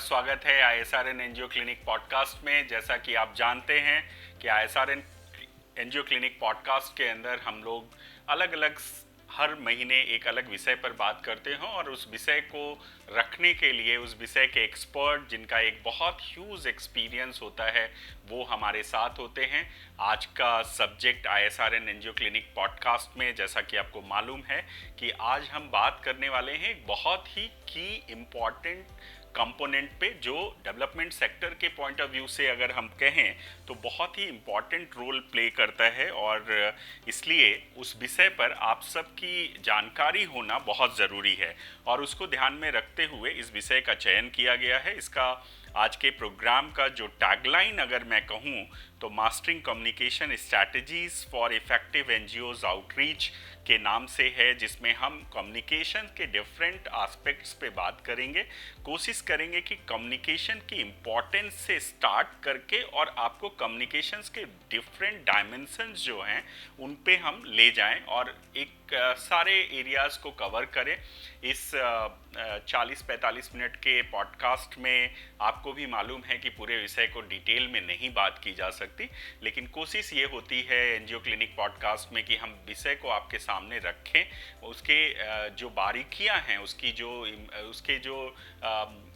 स्वागत है ISRN NGO clinic podcast में। जैसा कि आप जानते हैं कि ISRN एनजीओ क्लिनिक पॉडकास्ट के अंदर हम लोग अलग अलग हर महीने एक अलग विषय पर बात करते हैं और उस विषय को रखने के लिए उस विषय के एक्सपर्ट जिनका एक बहुत ह्यूज एक्सपीरियंस होता है वो हमारे साथ होते हैं। आज का subject ISRN NGO clinic podcast में, जैसा कि आपको मालूम है कि आज हम बात करने वाले हैं एक बहुत ही की इम्पॉर्टेंट कंपोनेंट पे जो डेवलपमेंट सेक्टर के पॉइंट ऑफ व्यू से अगर हम कहें तो बहुत ही इम्पॉर्टेंट रोल प्ले करता है और इसलिए उस विषय पर आप सबकी जानकारी होना बहुत ज़रूरी है और उसको ध्यान में रखते हुए इस विषय का चयन किया गया है। इसका आज के प्रोग्राम का जो टैगलाइन अगर मैं कहूँ तो mastering communication strategies for effective NGOs outreach के नाम से है, जिसमें हम कम्युनिकेशन के डिफरेंट एस्पेक्ट्स पे बात करेंगे। कोशिश करेंगे कि कम्युनिकेशन की इम्पोर्टेंस से स्टार्ट करके और आपको कम्युनिकेशंस के डिफरेंट डायमेंशंस जो हैं उन पे हम ले जाएं और एक सारे एरियाज़ को कवर करें। इस 40-45 मिनट के पॉडकास्ट में आपको भी मालूम है कि पूरे विषय को डिटेल में नहीं बात की जा सकती, लेकिन कोशिश ये होती है एनजीओ क्लिनिक पॉडकास्ट में कि हम विषय को आपके सामने रखें, उसके जो बारीकियां हैं उसके जो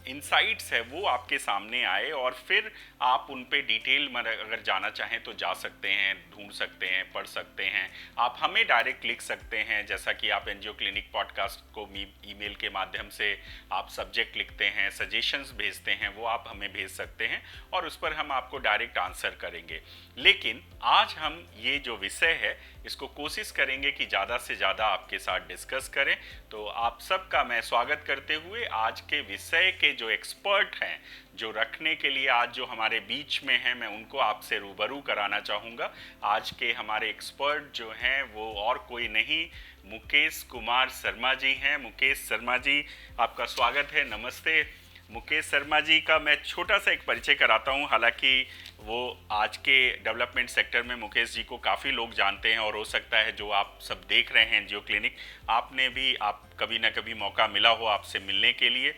इनसाइट्स है वो आपके सामने आए और फिर आप उन पे डिटेल में अगर जाना चाहें तो जा सकते हैं, ढूंढ सकते हैं, पढ़ सकते हैं। आप हमें डायरेक्ट लिख सकते हैं, जैसा कि आप एनजीओ क्लिनिक पॉडकास्ट को ईमेल के माध्यम से आप सब्जेक्ट लिखते हैं, सजेशंस भेजते हैं, वो आप हमें भेज सकते हैं और उस पर हम आपको डायरेक्ट आंसर करेंगे। लेकिन आज हम ये जो विषय है इसको कोशिश करेंगे कि ज़्यादा से ज़्यादा आपके साथ डिस्कस करें। तो आप सबका मैं स्वागत करते हुए आज के विषय के जो एक्सपर्ट हैं जो रखने के लिए आज जो हमारे बीच में हैं, मैं उनको आपसे रूबरू कराना चाहूँगा। आज के हमारे एक्सपर्ट जो हैं वो और कोई नहीं, मुकेश कुमार शर्मा जी हैं। मुकेश शर्मा जी, आपका स्वागत है। नमस्ते। मुकेश शर्मा जी का मैं छोटा सा एक परिचय कराता हूँ। हालांकि वो आज के डेवलपमेंट सेक्टर में मुकेश जी को काफ़ी लोग जानते हैं और हो सकता है जो आप सब देख रहे हैं एनजीओ क्लिनिक, आपने भी कभी ना कभी मौका मिला हो आपसे मिलने के लिए।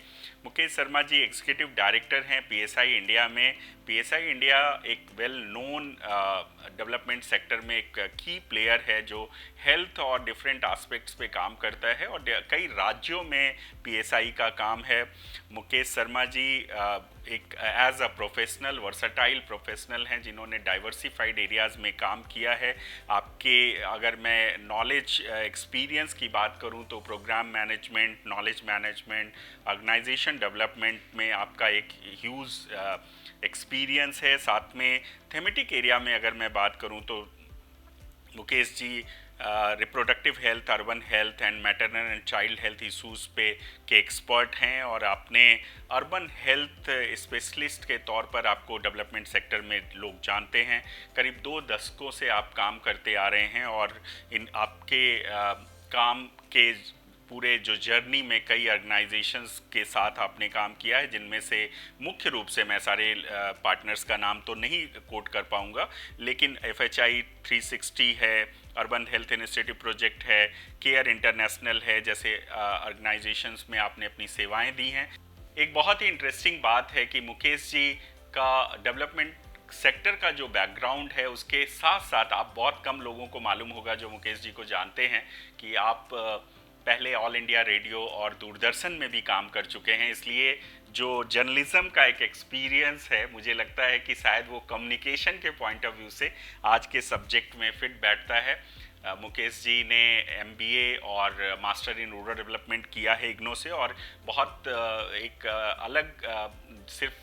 मुकेश शर्मा जी एग्जीक्यूटिव डायरेक्टर हैं पीएसआई इंडिया में। पीएसआई इंडिया एक वेल नोन डेवलपमेंट सेक्टर में एक की प्लेयर है जो हेल्थ और डिफरेंट एस्पेक्ट्स पे काम करता है और कई राज्यों में पीएसआई का काम है। मुकेश शर्मा जी एक as a professional versatile professional हैं जिन्होंने डाइवर्सिफाइड एरियाज़ में काम किया है। आपके अगर मैं नॉलेज एक्सपीरियंस की बात करूं तो programme management, knowledge management, organisation development में आपका एक ह्यूज एक्सपीरियंस है। साथ में थेमेटिक एरिया में अगर मैं बात करूं तो Mukesh ji reproductive health, urban health and maternal and child health issues पे के एक्सपर्ट हैं और आपने अर्बन हेल्थ स्पेशलिस्ट के तौर पर आपको डेवलपमेंट सेक्टर में लोग जानते हैं। करीब 2 दशकों से आप काम करते आ रहे हैं और इन आपके काम के पूरे जो जर्नी में कई ऑर्गेनाइजेशंस के साथ आपने काम किया है, जिनमें से मुख्य रूप से मैं सारे पार्टनर्स का नाम तो नहीं कोट कर पाऊंगा, लेकिन FHI 360 है, अर्बन हेल्थ इनिशिएटिव प्रोजेक्ट है, केयर इंटरनेशनल है, जैसे ऑर्गेनाइजेशंस में आपने अपनी सेवाएं दी हैं। एक बहुत ही इंटरेस्टिंग बात है कि मुकेश जी का डेवलपमेंट सेक्टर का जो बैकग्राउंड है उसके साथ साथ आप बहुत कम लोगों को मालूम होगा जो मुकेश जी को जानते हैं कि आप पहले ऑल इंडिया रेडियो और दूरदर्शन में भी काम कर चुके हैं। इसलिए जो जर्नलिज्म का एक एक्सपीरियंस है, मुझे लगता है कि शायद वो कम्युनिकेशन के पॉइंट ऑफ व्यू से आज के सब्जेक्ट में फिट बैठता है। मुकेश जी ने MBA और मास्टर इन रूरल डेवलपमेंट किया है इग्नो से और बहुत एक अलग सिर्फ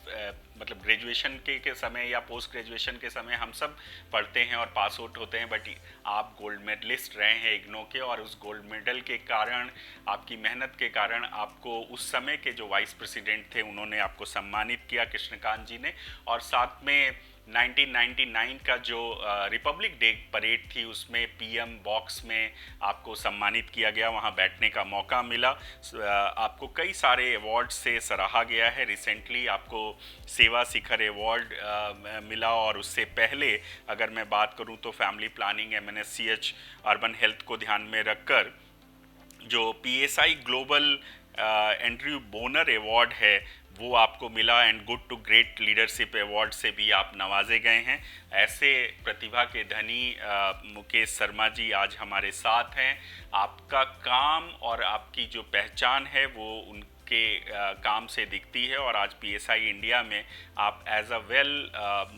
मतलब ग्रेजुएशन के समय या पोस्ट ग्रेजुएशन के समय हम सब पढ़ते हैं और पास आउट होते हैं, बट आप गोल्ड मेडलिस्ट रहे हैं इग्नो के और उस गोल्ड मेडल के कारण, आपकी मेहनत के कारण आपको उस समय के जो वाइस प्रेसिडेंट थे उन्होंने आपको सम्मानित किया, कृष्णकांत जी ने। और साथ में 1999 का जो रिपब्लिक डे परेड थी उसमें PM बॉक्स में आपको सम्मानित किया गया, वहाँ बैठने का मौका मिला। आपको कई सारे अवार्ड से सराहा गया है। रिसेंटली आपको सेवा शिखर अवार्ड मिला और उससे पहले अगर मैं बात करूँ तो family planning MNSCH urban health को ध्यान में रखकर जो PSI global Andrew Bonner award है वो आपको मिला and good to great leadership award से भी आप नवाजे गए हैं। ऐसे प्रतिभा के धनी मुकेश शर्मा जी आज हमारे साथ हैं। आपका काम और आपकी जो पहचान है वो उनके काम से दिखती है, और आज पीएसआई इंडिया में आप as a well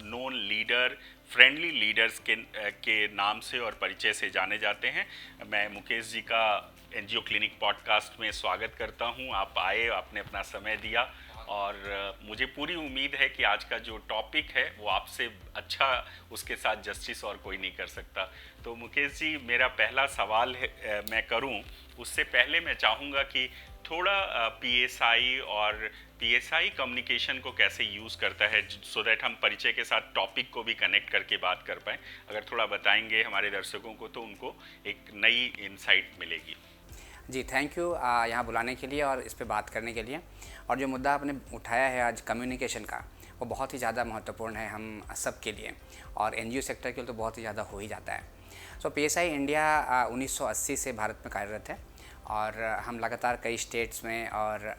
known leader, friendly leaders के नाम से और परिचय से जाने जाते हैं। मैं मुकेश जी का एनजीओ क्लिनिक पॉडकास्ट में स्वागत करता हूं। आप आए, आपने अपना समय दिया, और मुझे पूरी उम्मीद है कि आज का जो टॉपिक है वो आपसे अच्छा उसके साथ जस्टिस और कोई नहीं कर सकता। तो मुकेश जी, मेरा पहला सवाल है मैं करूं उससे पहले मैं चाहूँगा कि थोड़ा पीएसआई और पीएसआई कम्युनिकेशन को कैसे यूज़ करता है, सो दैट हम परिचय के साथ टॉपिक को भी कनेक्ट करके बात कर पाएँ। अगर थोड़ा बताएंगे हमारे दर्शकों को तो उनको एक नई इंसाइट मिलेगी। जी, थैंक यू यहाँ बुलाने के लिए और इस पे बात करने के लिए। और जो मुद्दा आपने उठाया है आज कम्युनिकेशन का, वो बहुत ही ज़्यादा महत्वपूर्ण है हम सब के लिए, और एनजीओ सेक्टर के लिए तो बहुत ही ज़्यादा हो ही जाता है। सो पीएसआई इंडिया 1980 से भारत में कार्यरत है, और हम लगातार कई स्टेट्स में और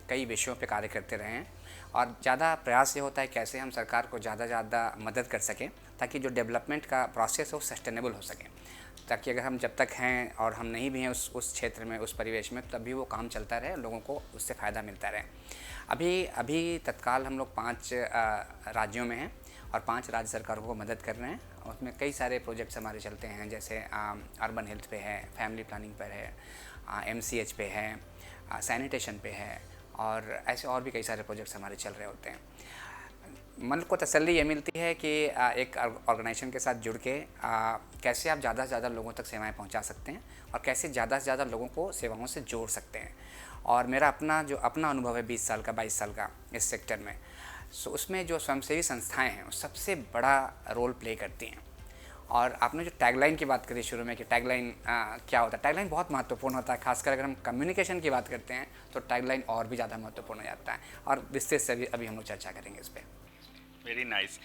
कई विषयों पे कार्य करते रहे हैं। और ज़्यादा प्रयास ये होता है कैसे हम सरकार को ज़्यादा ज़्यादा मदद कर सकें, ताकि जो डेवलपमेंट का प्रोसेस है वो सस्टेनेबल हो सके, ताकि अगर हम जब तक हैं और हम नहीं भी हैं उस क्षेत्र में, उस परिवेश में, तब भी वो काम चलता रहे, लोगों को उससे फ़ायदा मिलता रहे। अभी तत्काल हम लोग 5 राज्यों में हैं और 5 राज्य सरकारों को मदद कर रहे हैं। उसमें कई सारे प्रोजेक्ट्स हमारे चलते हैं, जैसे अर्बन हेल्थ पे है, फैमिली प्लानिंग पर है, एमसीएच पे है, सैनिटेशन पे है, और ऐसे और भी कई सारे प्रोजेक्ट्स हमारे चल रहे होते हैं। मन को तसल्ली ये मिलती है कि एक ऑर्गेनाइजेशन के साथ जुड़ के कैसे आप ज़्यादा से ज़्यादा लोगों तक सेवाएं पहुंचा सकते हैं, और कैसे ज़्यादा से ज़्यादा लोगों को सेवाओं से जोड़ सकते हैं। और मेरा अपना अनुभव है 20 साल का, 22 साल का इस सेक्टर में। सो उसमें जो स्वयंसेवी संस्थाएं हैं वो सबसे बड़ा रोल प्ले करती हैं। और आपने जो टैगलाइन की बात करी शुरू में कि टैगलाइन क्या होता है, टैगलाइन बहुत महत्वपूर्ण होता है। खासकर अगर हम कम्युनिकेशन की बात करते हैं तो टैगलाइन और भी ज़्यादा महत्वपूर्ण हो जाता है, और विस्तृत से अभी हम लोग चर्चा करेंगे इस पर। Very nice.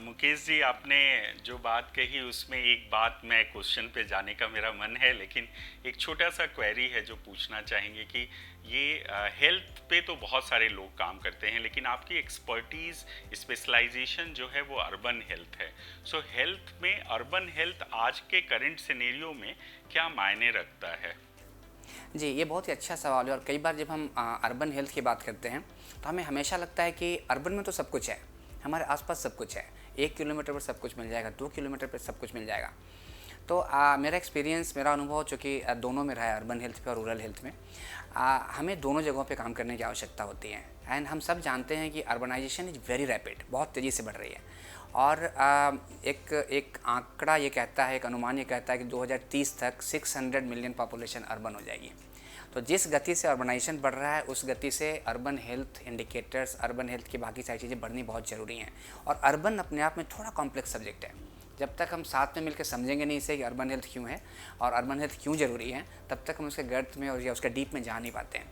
मुकेश जी, आपने जो बात कही उसमें एक बात, मैं क्वेश्चन पे जाने का मेरा मन है, लेकिन एक छोटा सा क्वेरी है जो पूछना चाहेंगे कि ये हेल्थ पे तो बहुत सारे लोग काम करते हैं, लेकिन आपकी एक्सपर्टीज़, स्पेशलाइजेशन जो है वो अर्बन हेल्थ है। सो हेल्थ में अर्बन हेल्थ आज के करंट सिनेरियो में क्या मायने रखता है? जी, ये बहुत ही अच्छा सवाल है। और कई बार जब हम अर्बन हेल्थ की बात करते हैं तो हमें हमेशा लगता है कि अर्बन में तो सब कुछ है, हमारे आसपास सब कुछ है, 1 किलोमीटर पर सब कुछ मिल जाएगा, 2 किलोमीटर पर सब कुछ मिल जाएगा। तो मेरा एक्सपीरियंस, मेरा अनुभव चूँकि दोनों में रहा है, अर्बन हेल्थ पे और रूरल हेल्थ में, हमें दोनों जगहों पे काम करने की आवश्यकता होती है। एंड हम सब जानते हैं कि अर्बनाइजेशन इज़ वेरी रैपिड, बहुत तेज़ी से बढ़ रही है। और एक आंकड़ा ये कहता है, एक अनुमान ये कहता है कि 2030 तक 600 मिलियन पॉपुलेशन अर्बन हो जाएगी। तो जिस गति से अर्बनाइजेशन बढ़ रहा है, उस गति से urban health indicators, urban health की बाकी सारी चीज़ें बढ़नी बहुत ज़रूरी हैं। और अर्बन अपने आप में थोड़ा कॉम्प्लेक्स सब्जेक्ट है। जब तक हम साथ में मिलकर समझेंगे नहीं इसे कि अर्बन हेल्थ क्यों है और अर्बन हेल्थ क्यों ज़रूरी है, तब तक हम उसके गर्त में और या उसके डीप में जा नहीं पाते हैं।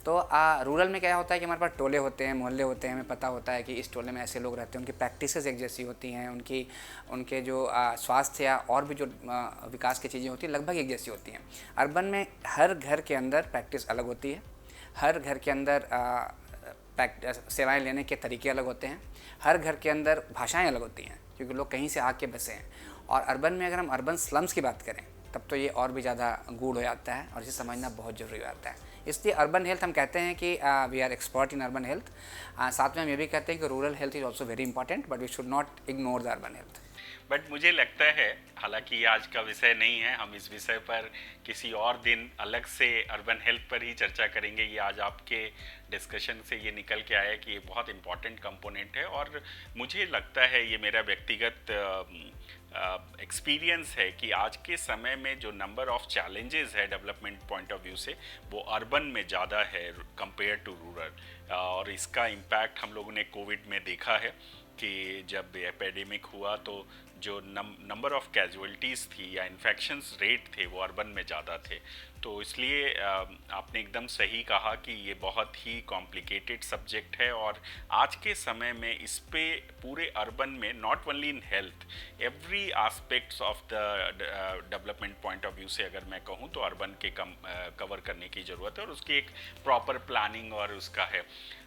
तो रूरल में क्या होता है कि हमारे पास टोले होते हैं, मोहल्ले होते हैं, हमें पता होता है कि इस टोले में ऐसे लोग रहते हैं, उनकी प्रैक्टिसेस एक जैसी होती हैं, उनके जो स्वास्थ्य या और भी जो विकास की चीज़ें होती हैं लगभग एक जैसी होती हैं। अर्बन में हर घर के अंदर प्रैक्टिस अलग होती है, हर घर के अंदर सेवाएं लेने के तरीके अलग होते हैं, हर घर के अंदर भाषाएं अलग होती हैं, क्योंकि लोग कहीं से आके बसे हैं। और अर्बन में अगर हम अर्बन स्लम्स की बात करें तब तो ये और भी ज़्यादा गूढ़ हो जाता है, और इसे समझना बहुत ज़रूरी हो जाता है। इसलिए अर्बन हेल्थ हम कहते हैं कि we are expert in urban health. साथ में हम ये भी कहते हैं कि rural health is also very important, but we should not ignore the urban health. But मुझे लगता है, हालांकि ये आज का विषय नहीं है, हम इस विषय पर किसी और दिन अलग से अर्बन हेल्थ पर ही चर्चा करेंगे। ये आज आपके डिस्कशन से ये निकल के आया कि ये बहुत इम्पॉर्टेंट कंपोनेंट है, और मुझे लगता है, ये मेरा व्यक्तिगत एक्सपीरियंस है कि आज के समय में जो नंबर ऑफ चैलेंजेस है डेवलपमेंट पॉइंट ऑफ व्यू से, वो अर्बन में ज़्यादा है कंपेयर टू रूरल। और इसका इम्पैक्ट हम लोगों ने कोविड में देखा है कि जब एपिडेमिक हुआ तो जो नंबर ऑफ कैजुअलिटीज़ थी या इन्फेक्शंस रेट थे वो अर्बन में ज़्यादा थे। तो इसलिए आपने एकदम सही कहा कि ये बहुत ही कॉम्प्लिकेटेड सब्जेक्ट है, और आज के समय में इस पे पूरे अर्बन में not only in health, every aspects of the development point of view से अगर मैं कहूँ तो अर्बन के कवर करने की ज़रूरत है, और उसकी एक प्रॉपर प्लानिंग और उसका है।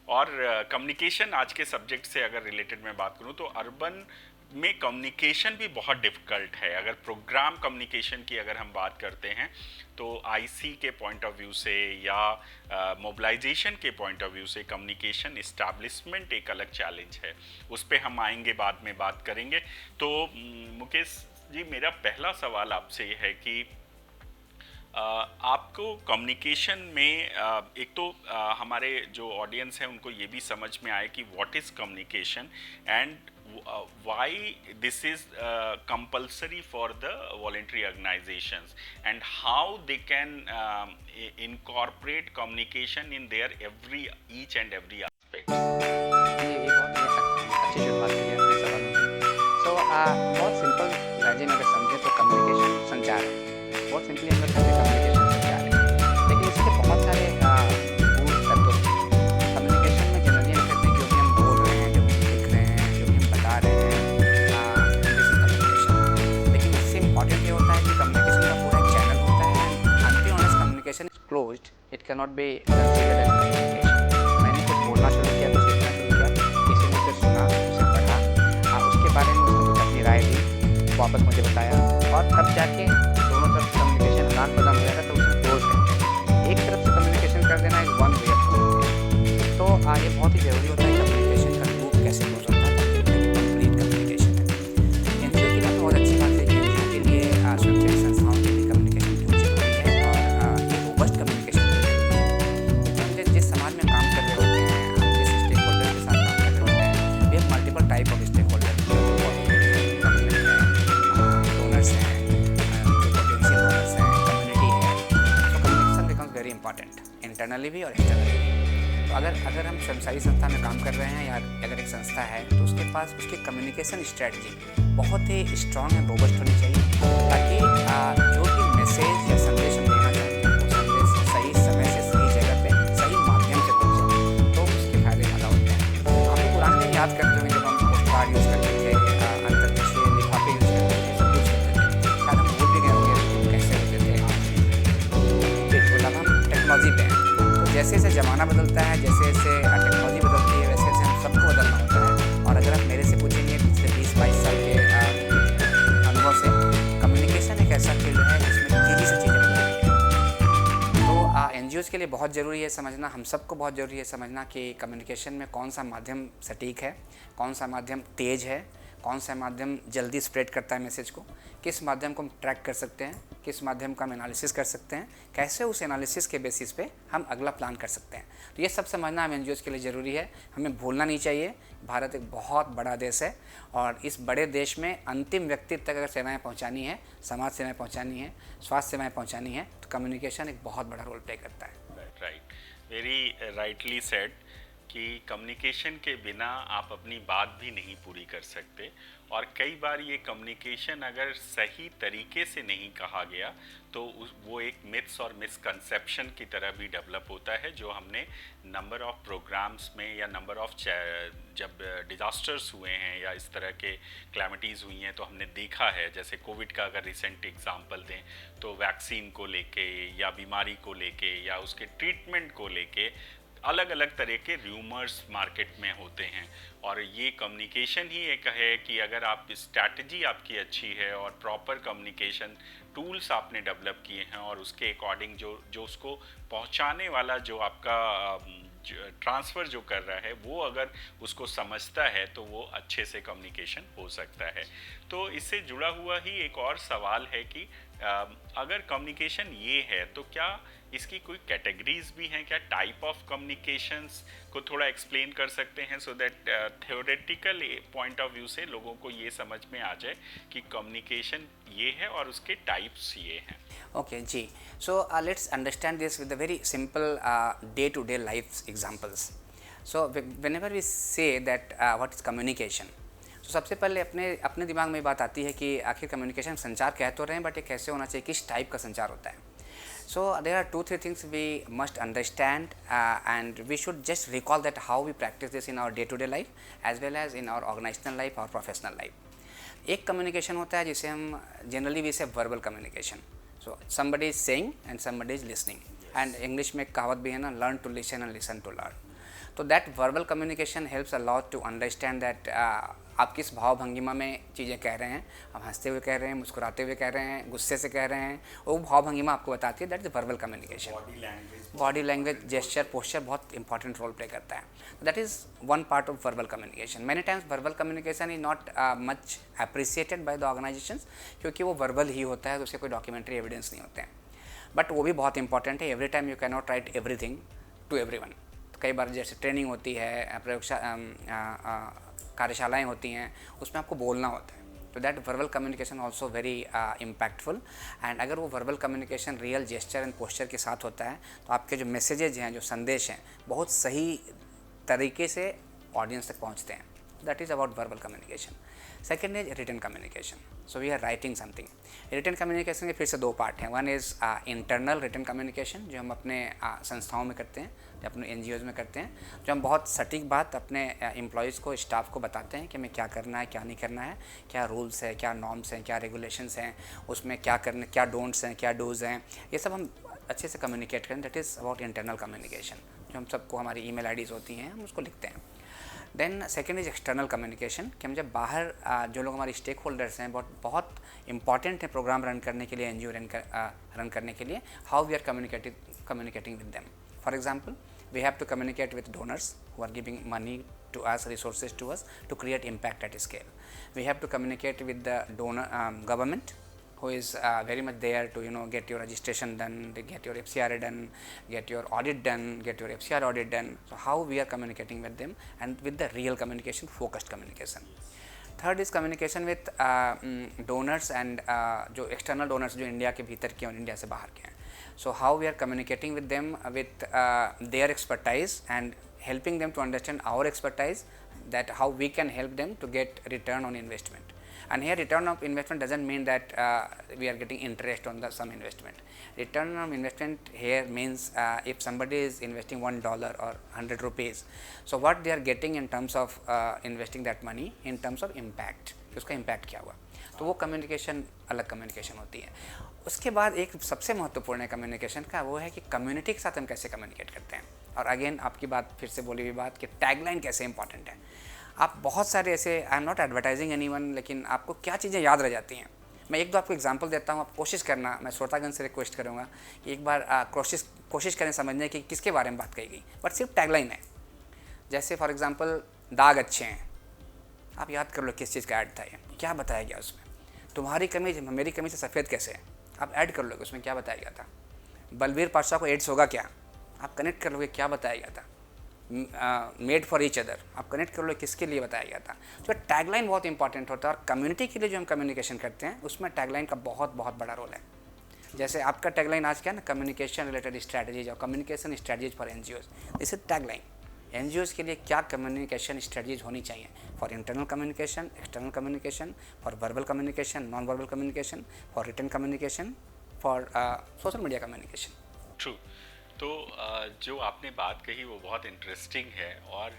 और कम्युनिकेशन आज के सब्जेक्ट से अगर रिलेटेड मैं बात करूँ तो अर्बन में कम्युनिकेशन भी बहुत डिफ़िकल्ट है। अगर प्रोग्राम कम्युनिकेशन की अगर हम बात करते हैं तो आईसी के पॉइंट ऑफ व्यू से या मोबिलाइजेशन के पॉइंट ऑफ व्यू से कम्युनिकेशन इस्टेब्लिशमेंट एक अलग चैलेंज है, उस पर हम आएंगे, बाद में बात करेंगे। तो मुकेश जी, मेरा पहला सवाल आपसे ये है कि आपको कम्युनिकेशन में एक तो हमारे जो ऑडियंस है उनको ये भी समझ में आए कि what is communication and why this is compulsory for the voluntary organizations and how they can incorporate communication in their each and every aspect. ये बहुत अच्छी शुरुआत करी आपने सवालों की। बहुत सिंपल लहजे में अगर समझे तो कम्युनिकेशन संचार है, बहुत सिंपली अगर समझे कम्युनिकेशन संचार है, लेकिन इसके बहुत सारे मूल तत्व हैं। कम्युनिकेशन में जनरली हम कहते हैं जो भी हम बोल रहे हैं, जो भी हम लिख रहे हैं, जो भी हम बता रहे हैं, दिस इज कम्युनिकेशन। लेकिन इससे इम्पॉर्टेंट ये होता है कि कम्युनिकेशन का पूरा एक चैनल होता है, until unless communication is closed it can not be considered as communication. मैंने कुछ बोलना शुरू किया, कुछ लिखना शुरू किया, किसी ने उसे सुना, उसे पढ़ा, उसके बारे में उसने कुछ अपनी राय दी, वापस मुझे बताया, और तब जाके दोनों तरफ कम्युनिकेशन आदान प्रदान हो जाएगा, तो उसे क्लोज कहते हैं। एक तरफ से कम्युनिकेशन कर देना is one way of communication. तो ये बहुत ही ज़रूरी होता है कम्युनिकेशन का लूप कैसे क्लोज होता है, कंप्लीट कम्युनिकेशन है। एनजीओ के लिए बहुत अच्छी बात है कि एनजीओ के लिए स्वयंसेवी संस्थाओं के लिए कम्युनिकेशन क्यों जरूरी है, और ये रोबस्ट कम्युनिकेशन क्यों जरूरी है। क्योंकि हम जिस समाज में काम कर रहे होते हैं, हम जिस स्टेक होल्डर के साथ काम कर रहे होते हैं, we have multiple type of stake holder, donors हैं, जो पोटेंशियल डोनर्स हैं, कम्युनिटी है। तो communication becomes very important internally भी और एक्सटर्नली भी। तो अगर हम स्वयंसेवी संस्था में काम कर रहे हैं या अगर एक संस्था है तो उसके पास उसकी कम्युनिकेशन स्ट्रेटजी बहुत ही स्ट्रांग एंड रोबस्ट होनी चाहिए, ताकि जो भी मैसेज या संदेश हम देना चाहते हैं वो संदेश सही समय से सही जगह पे सही माध्यम से पहुँचे, तो उसके फायदे ज़्यादा होते हैं। हम लोग पुराने दिन याद करते होंगे जब हम पोस्ट कार्ड यूज़ करते थे, अंतर्देशीय लिफाफे यूज़ करते थे, सब यूज़ करते थे, शायद हम भूल भी गए होंगे कैसे होते थे। बिल्कुल, अब हम टेक्नोलॉजी पे हैं, तो जैसे जैसे ज़माना बदलता है, जैसे जैसे टेक्नोलॉजी बदलती है, वैसे वैसे हम सबको बदलना होता है। और अगर आप मेरे से पूछेंगे पिछले 20-22 साल के अनुभव से, कम्युनिकेशन एक ऐसा फील्ड है जिसमें तेज़ी से चीज़ें बदल रही हैं। तो एनजीओज़ के लिए बहुत ज़रूरी है समझना, हम सबको बहुत ज़रूरी है समझना कि कम्युनिकेशन में कौन सा माध्यम सटीक है, कौन सा माध्यम तेज़ है, कौन सा माध्यम जल्दी स्प्रेड करता है मैसेज को, किस माध्यम को हम ट्रैक कर सकते हैं, किस माध्यम का हम एनालिसिस कर सकते हैं, कैसे उस एनालिसिस के बेसिस पे हम अगला प्लान कर सकते हैं। तो ये सब समझना हम एनजीओज़ के लिए ज़रूरी है, हमें भूलना नहीं चाहिए। भारत एक बहुत बड़ा देश है, और इस बड़े देश में अंतिम व्यक्ति तक अगर सेवाएं पहुंचानी है, समाज सेवाएं पहुंचानी है, स्वास्थ्य सेवाएं पहुंचानी है, तो कम्युनिकेशन एक बहुत बड़ा रोल प्ले करता है। राइट, वेरी राइटली सेड कि कम्युनिकेशन के बिना आप अपनी बात भी नहीं पूरी कर सकते, और कई बार ये कम्युनिकेशन अगर सही तरीके से नहीं कहा गया तो वो एक मिथ्स और मिसकंसेप्शन की तरह भी डेवलप होता है, जो हमने नंबर ऑफ प्रोग्राम्स में या नंबर ऑफ जब डिज़ास्टर्स हुए हैं या इस तरह के क्लैमिटीज़ हुई हैं तो हमने देखा है। जैसे कोविड का अगर रिसेंट एग्जांपल दें तो वैक्सीन को लेके या बीमारी को लेके या उसके ट्रीटमेंट को लेके अलग अलग तरह के र्यूमर्स मार्केट में होते हैं, और ये कम्युनिकेशन ही एक है कि अगर आप स्ट्रैटेजी आपकी अच्छी है और प्रॉपर कम्युनिकेशन टूल्स आपने डेवलप किए हैं और उसके अकॉर्डिंग जो उसको पहुंचाने वाला जो आपका ट्रांसफ़र जो कर रहा है वो अगर उसको समझता है तो वो अच्छे से कम्युनिकेशन हो सकता है। तो इससे जुड़ा हुआ ही एक और सवाल है कि अगर कम्युनिकेशन ये है तो क्या इसकी कोई कैटेगरीज भी हैं, क्या टाइप ऑफ कम्युनिकेशंस को थोड़ा एक्सप्लेन कर सकते हैं, so that theoretical point of view से लोगों को ये समझ में आ जाए कि कम्युनिकेशन ये है और उसके टाइप्स ये हैं। Okay, G. So let's understand this with a very simple day-to-day life examples. So whenever we say that what is communication, तो सबसे पहले अपने अपने दिमाग में ये बात आती है कि आखिर कम्युनिकेशन संचार कह तो रहे हैं, बट ये कैसे होना चाहिए, किस टाइप का संचार होता है. So there are 2-3 things we must understand, and we should just recall that how we practice this in our day-to-day life as well as in our organizational life or professional life. एक communication होता है जिसे हम generally we say verbal communication. So somebody is saying and somebody is listening, and English में एक कहावत भी है ना, learn to listen and listen to learn. तो that verbal communication helps a lot to understand that आप किस भाव भंगिमा में चीज़ें कह रहे हैं. आप हंसते हुए कह रहे हैं, मुस्कुराते हुए कह रहे हैं, गुस्से से कह रहे हैं, वो भाव भंगिमा आपको बताती है. That is verbal communication. Body language, gesture, posture बहुत इंपॉर्टेंट रोल प्ले करता है. That is one part of verbal communication. Many times verbal communication is not much appreciated by the organisations, क्योंकि वो वर्बल ही होता है, तो उसके कोई डॉक्यूमेंट्री एविडेंस नहीं होते हैं. बट वो भी बहुत इंपॉर्टेंट है. Every time you can not write everything to everyone. कई बार जैसे ट्रेनिंग होती है, कार्यशालाएँ होती हैं, उसमें आपको बोलना होता है. तो that verbal communication also very impactful. And अगर वो verbal communication real gesture and posture के साथ होता है, तो आपके जो मैसेजेज हैं, जो संदेश हैं, बहुत सही तरीके से ऑडियंस तक पहुंचते हैं. That is about verbal communication. Second is written communication. So we are writing something. Written communication के फिर से दो पार्ट हैं. One is internal written communication, जो हम अपने संस्थाओं में करते हैं, जो अपने NGOs में करते हैं, जो हम बहुत सटीक बात अपने एम्प्लॉयज़ को, स्टाफ को बताते हैं कि हमें क्या करना है, क्या नहीं करना है, क्या रूल्स है, क्या नॉर्म्स हैं, क्या रेगुलेशंस हैं, उसमें क्या करने, क्या डोंट्स हैं, क्या डूज़ हैं, ये सब हम अच्छे से कम्युनिकेट करें. That is about internal communication, जो हम सबको हमारी email IDs होती हैं, हम उसको लिखते हैं. Then second is external communication, कि हम जब बाहर जो लोग हमारे स्टेक होल्डर्स हैं, बहुत इंपॉर्टेंट है प्रोग्राम रन करने के लिए, NGO रन करने के लिए, how we are communicating with them. For example, we have to communicate with donors who are giving money to us, resources to us, to create impact at scale. We have to communicate with the donor government, who is very much there to get your registration done, get your FCRA done, get your audit done, get your FCR audit done. So how we are communicating with them, and with the real communication, focused communication. Third is communication with donors and जो external donors जो India के भीतर के और India से बाहर के हैं. So how we are communicating with them with their expertise and helping them to understand our expertise, that how we can help them to get return on investment. And here return of investment doesn't mean that we are getting interest on the some investment. Return on investment here means if somebody is investing $1 or 100 rupees, so what they are getting in terms of investing that money in terms of impact, उसका impact क्या हुआ. तो वो communication अलग communication होती है. उसके बाद एक सबसे महत्वपूर्ण है कम्युनिकेशन का, वो है कि कम्युनिटी के साथ हम कैसे कम्युनिकेट करते हैं. और अगेन आपकी बात फिर से बोली हुई बात कि टैगलाइन कैसे इंपॉर्टेंट है. आप बहुत सारे ऐसे, I am not advertising anyone, लेकिन आपको क्या चीज़ें याद रह जाती हैं. मैं एक दो आपको एग्जांपल देता हूँ, आप कोशिश करना. मैं श्रोतागण से रिक्वेस्ट करूँगा कि एक बार कोशिश करें समझने की किसके बारे में बात कही गई, बट सिर्फ टैगलाइन है. जैसे फॉर एग्जांपल, दाग अच्छे हैं, आप याद कर लो किस चीज़ का ऐड था, ये क्या बताया गया उसमें. तुम्हारी कमीज मेरी कमीज से सफ़ेद कैसे है, आप ऐड कर लोगे उसमें क्या बताया गया था. बलबीर पातशाह को एड्स होगा क्या, आप कनेक्ट कर लोगे क्या बताया गया था. मेड फॉर ईच अदर, आप कनेक्ट कर लो किसके लिए बताया गया था. तो टैगलाइन बहुत इंपॉर्टेंट होता है, और कम्युनिटी के लिए जो हम कम्युनिकेशन करते हैं उसमें टैगलाइन का बहुत बहुत बड़ा रोल है. जैसे आपका टैगलाइन आज क्या है ना, कम्युनिकेशन रिलेटेड स्ट्रैटेजीज और communication strategies for NGOs. This is tagline. NGOs के लिए क्या कम्युनिकेशन स्ट्रैटेजीज होनी चाहिए, for internal communication, external communication, for verbal communication, non verbal communication, for written communication, for social media communication. True. तो जो आपने बात कही वो बहुत इंटरेस्टिंग है, और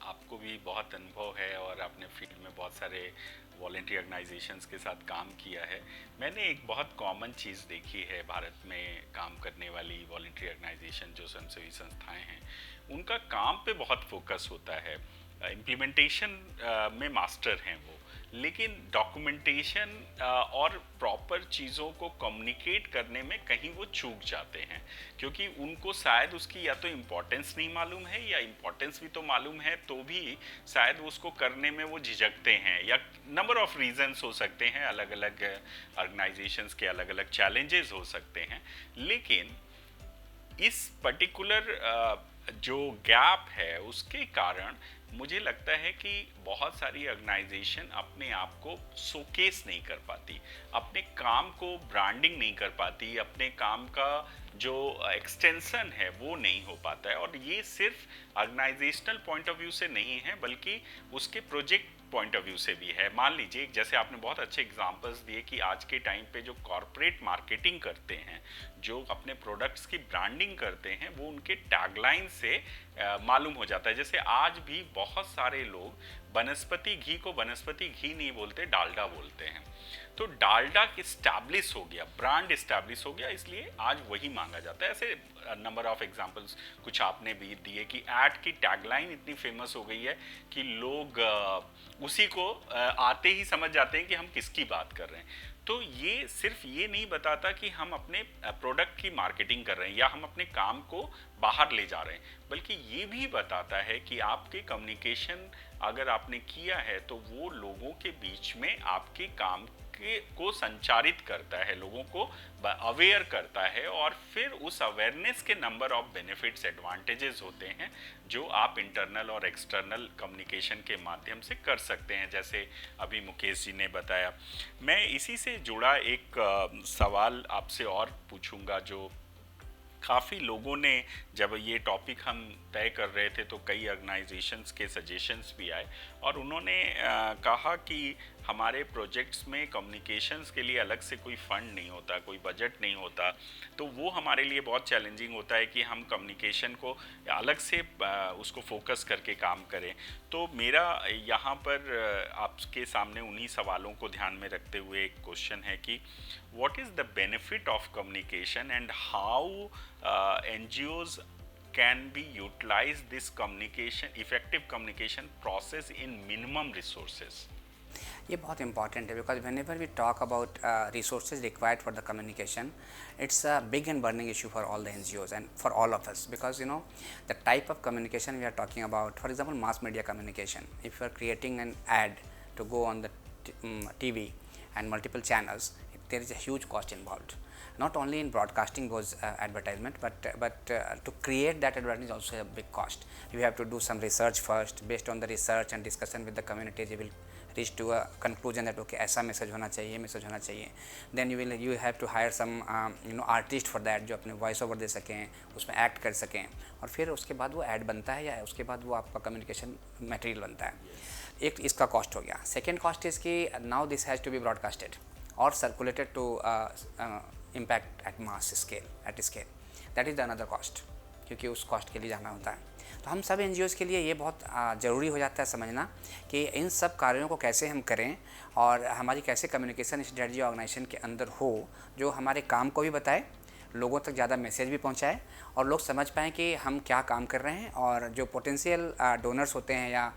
आपको भी बहुत अनुभव है, और आपने फील्ड में बहुत सारे वॉलेंट्री ऑर्गेनाइजेशंस के साथ काम किया है. मैंने एक बहुत कॉमन चीज़ देखी है, भारत में काम करने वाली वॉलेंट्री ऑर्गेनाइजेशन जो स्वयंसेवी संस्थाएं हैं, उनका काम पे बहुत फोकस होता है. इम्प्लीमेंटेशन में मास्टर हैं वो, लेकिन डॉक्यूमेंटेशन और प्रॉपर चीज़ों को कम्युनिकेट करने में कहीं वो चूक जाते हैं, क्योंकि उनको शायद उसकी या तो इम्पोर्टेंस नहीं मालूम है, या इम्पोर्टेंस भी तो मालूम है तो भी शायद उसको करने में वो झिझकते हैं, या नंबर ऑफ रीजंस हो सकते हैं. अलग अलग ऑर्गेनाइजेशंस के अलग अलग चैलेंजेस हो सकते हैं. लेकिन इस पर्टिकुलर जो गैप है उसके कारण मुझे लगता है कि बहुत सारी ऑर्गेनाइजेशन अपने आप को शोकेस नहीं कर पाती, अपने काम को ब्रांडिंग नहीं कर पाती, अपने काम का जो एक्सटेंशन है वो नहीं हो पाता है. और ये सिर्फ ऑर्गेनाइजेशनल पॉइंट ऑफ व्यू से नहीं है, बल्कि उसके प्रोजेक्ट पॉइंट ऑफ व्यू से भी है। मान लीजिए जैसे आपने बहुत अच्छे एग्जांपल्स दिए कि आज के टाइम पे जो कॉरपोरेट मार्केटिंग करते हैं, जो अपने प्रोडक्ट्स की ब्रांडिंग करते हैं, वो उनके टैगलाइन से मालूम हो जाता है। जैसे आज भी बहुत सारे लोग वनस्पति घी को वनस्पति घी नहीं बोलते, डालडा बोलते हैं। तो डालडा इस्टेब्लिश हो गया, ब्रांड इस्टेब्लिश हो गया, इसलिए आज वही मांगा जाता है। ऐसे नंबर ऑफ एग्जांपल्स कुछ आपने भी दिए कि ऐड की टैगलाइन इतनी फेमस हो गई है कि लोग उसी को आते ही समझ जाते हैं कि हम किसकी बात कर रहे हैं। तो ये सिर्फ ये नहीं बताता कि हम अपने प्रोडक्ट की मार्केटिंग कर रहे हैं या हम अपने काम को बाहर ले जा रहे हैं, बल्कि ये भी बताता है कि आपके कम्युनिकेशन अगर आपने किया है तो वो लोगों के बीच में आपके काम को संचारित करता है, लोगों को अवेयर करता है, और फिर उस अवेयरनेस के नंबर ऑफ बेनिफिट्स, एडवांटेजेस होते हैं जो आप इंटरनल और एक्सटर्नल कम्युनिकेशन के माध्यम से कर सकते हैं, जैसे अभी मुकेश जी ने बताया। मैं इसी से जुड़ा एक सवाल आपसे और पूछूंगा, जो काफ़ी लोगों ने, जब ये टॉपिक हम तय कर रहे थे तो कई ऑर्गेनाइजेशंस के सजेशंस भी आए और उन्होंने कहा कि हमारे प्रोजेक्ट्स में कम्युनिकेशंस के लिए अलग से कोई फंड नहीं होता, कोई बजट नहीं होता, तो वो हमारे लिए बहुत चैलेंजिंग होता है कि हम कम्युनिकेशन को अलग से उसको फोकस करके काम करें। तो मेरा यहाँ पर आपके सामने उन्हीं सवालों को ध्यान में रखते हुए एक क्वेश्चन है कि what is the benefit of communication and how NGOs can be utilize this communication, effective communication process in minimum resources? ये बहुत इंपॉर्टेंट है because whenever we talk about resources required for the communication, it's a big and burning issue for all the NGOs and for all of us, because you know the type of communication we are talking about, for example mass media communication, if you are creating an ad to go on the TV and multiple channels, there is a huge cost involved, not only in broadcasting those advertisement, but to create that advertisement is also a big cost. You have to do some research first. Based on the research and discussion with the community, you will reach to a conclusion that okay ऐसा message होना चाहिए, message होना चाहिए. Then you have to hire some artist for that, जो अपने voice over दे सकें, उसमें act कर सकें, और फिर उसके बाद वो ऐड बनता है या उसके बाद वो आपका कम्युनिकेशन मटेरियल बनता है. एक इसका कॉस्ट हो गया. सेकेंड कॉस्ट इज़ कि now this has to be broadcasted or circulated to impact at mass scale, at scale. That is the another cost, क्योंकि उस कॉस्ट के लिए जाना होता है. तो हम सब NGOs के लिए ये बहुत ज़रूरी हो जाता है समझना कि इन सब कार्यों को कैसे हम करें और हमारी कैसे कम्युनिकेशन स्ट्रेटजी ऑर्गेनाइजेशन के अंदर हो जो हमारे काम को भी बताए, लोगों तक ज़्यादा मैसेज भी पहुंचाए और लोग समझ पाएँ कि हम क्या काम कर रहे हैं, और जो पोटेंशियल डोनर्स होते हैं या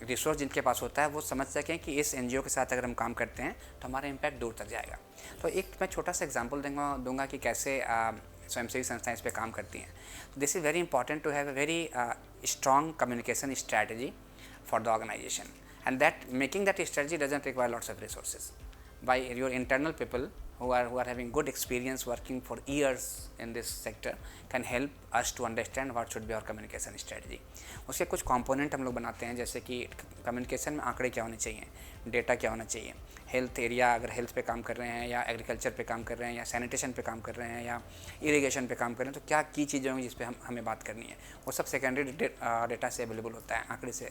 रिसोर्स जिनके पास होता है वो समझ सकें कि इस NGO के साथ अगर हम काम करते हैं तो हमारा इम्पैक्ट दूर तक जाएगा. तो एक मैं छोटा सा एग्जांपल दूंगा कि कैसे स्वयंसेवी संस्थाएं इस पे काम करती हैं. This is very important to have a very strong communication strategy for the organisation, and that making that strategy doesn't require lots of resources. by your internal people who are having good experience working for years in this sector can help us to understand what should be our communication strategy. उसके कुछ component हम लोग बनाते हैं, जैसे कि communication में आंकड़े क्या होने चाहिए, डेटा क्या होना चाहिए, हेल्थ एरिया अगर हेल्थ पे काम कर रहे हैं या एग्रीकल्चर पे काम कर रहे हैं या सैनिटेशन पे काम कर रहे हैं या इरिगेशन पे काम कर रहे हैं, तो क्या की चीज़ें होंगी जिस पे हमें बात करनी है, वो सब सेकेंडरी डेटा से अवेलेबल होता है, आंकड़े से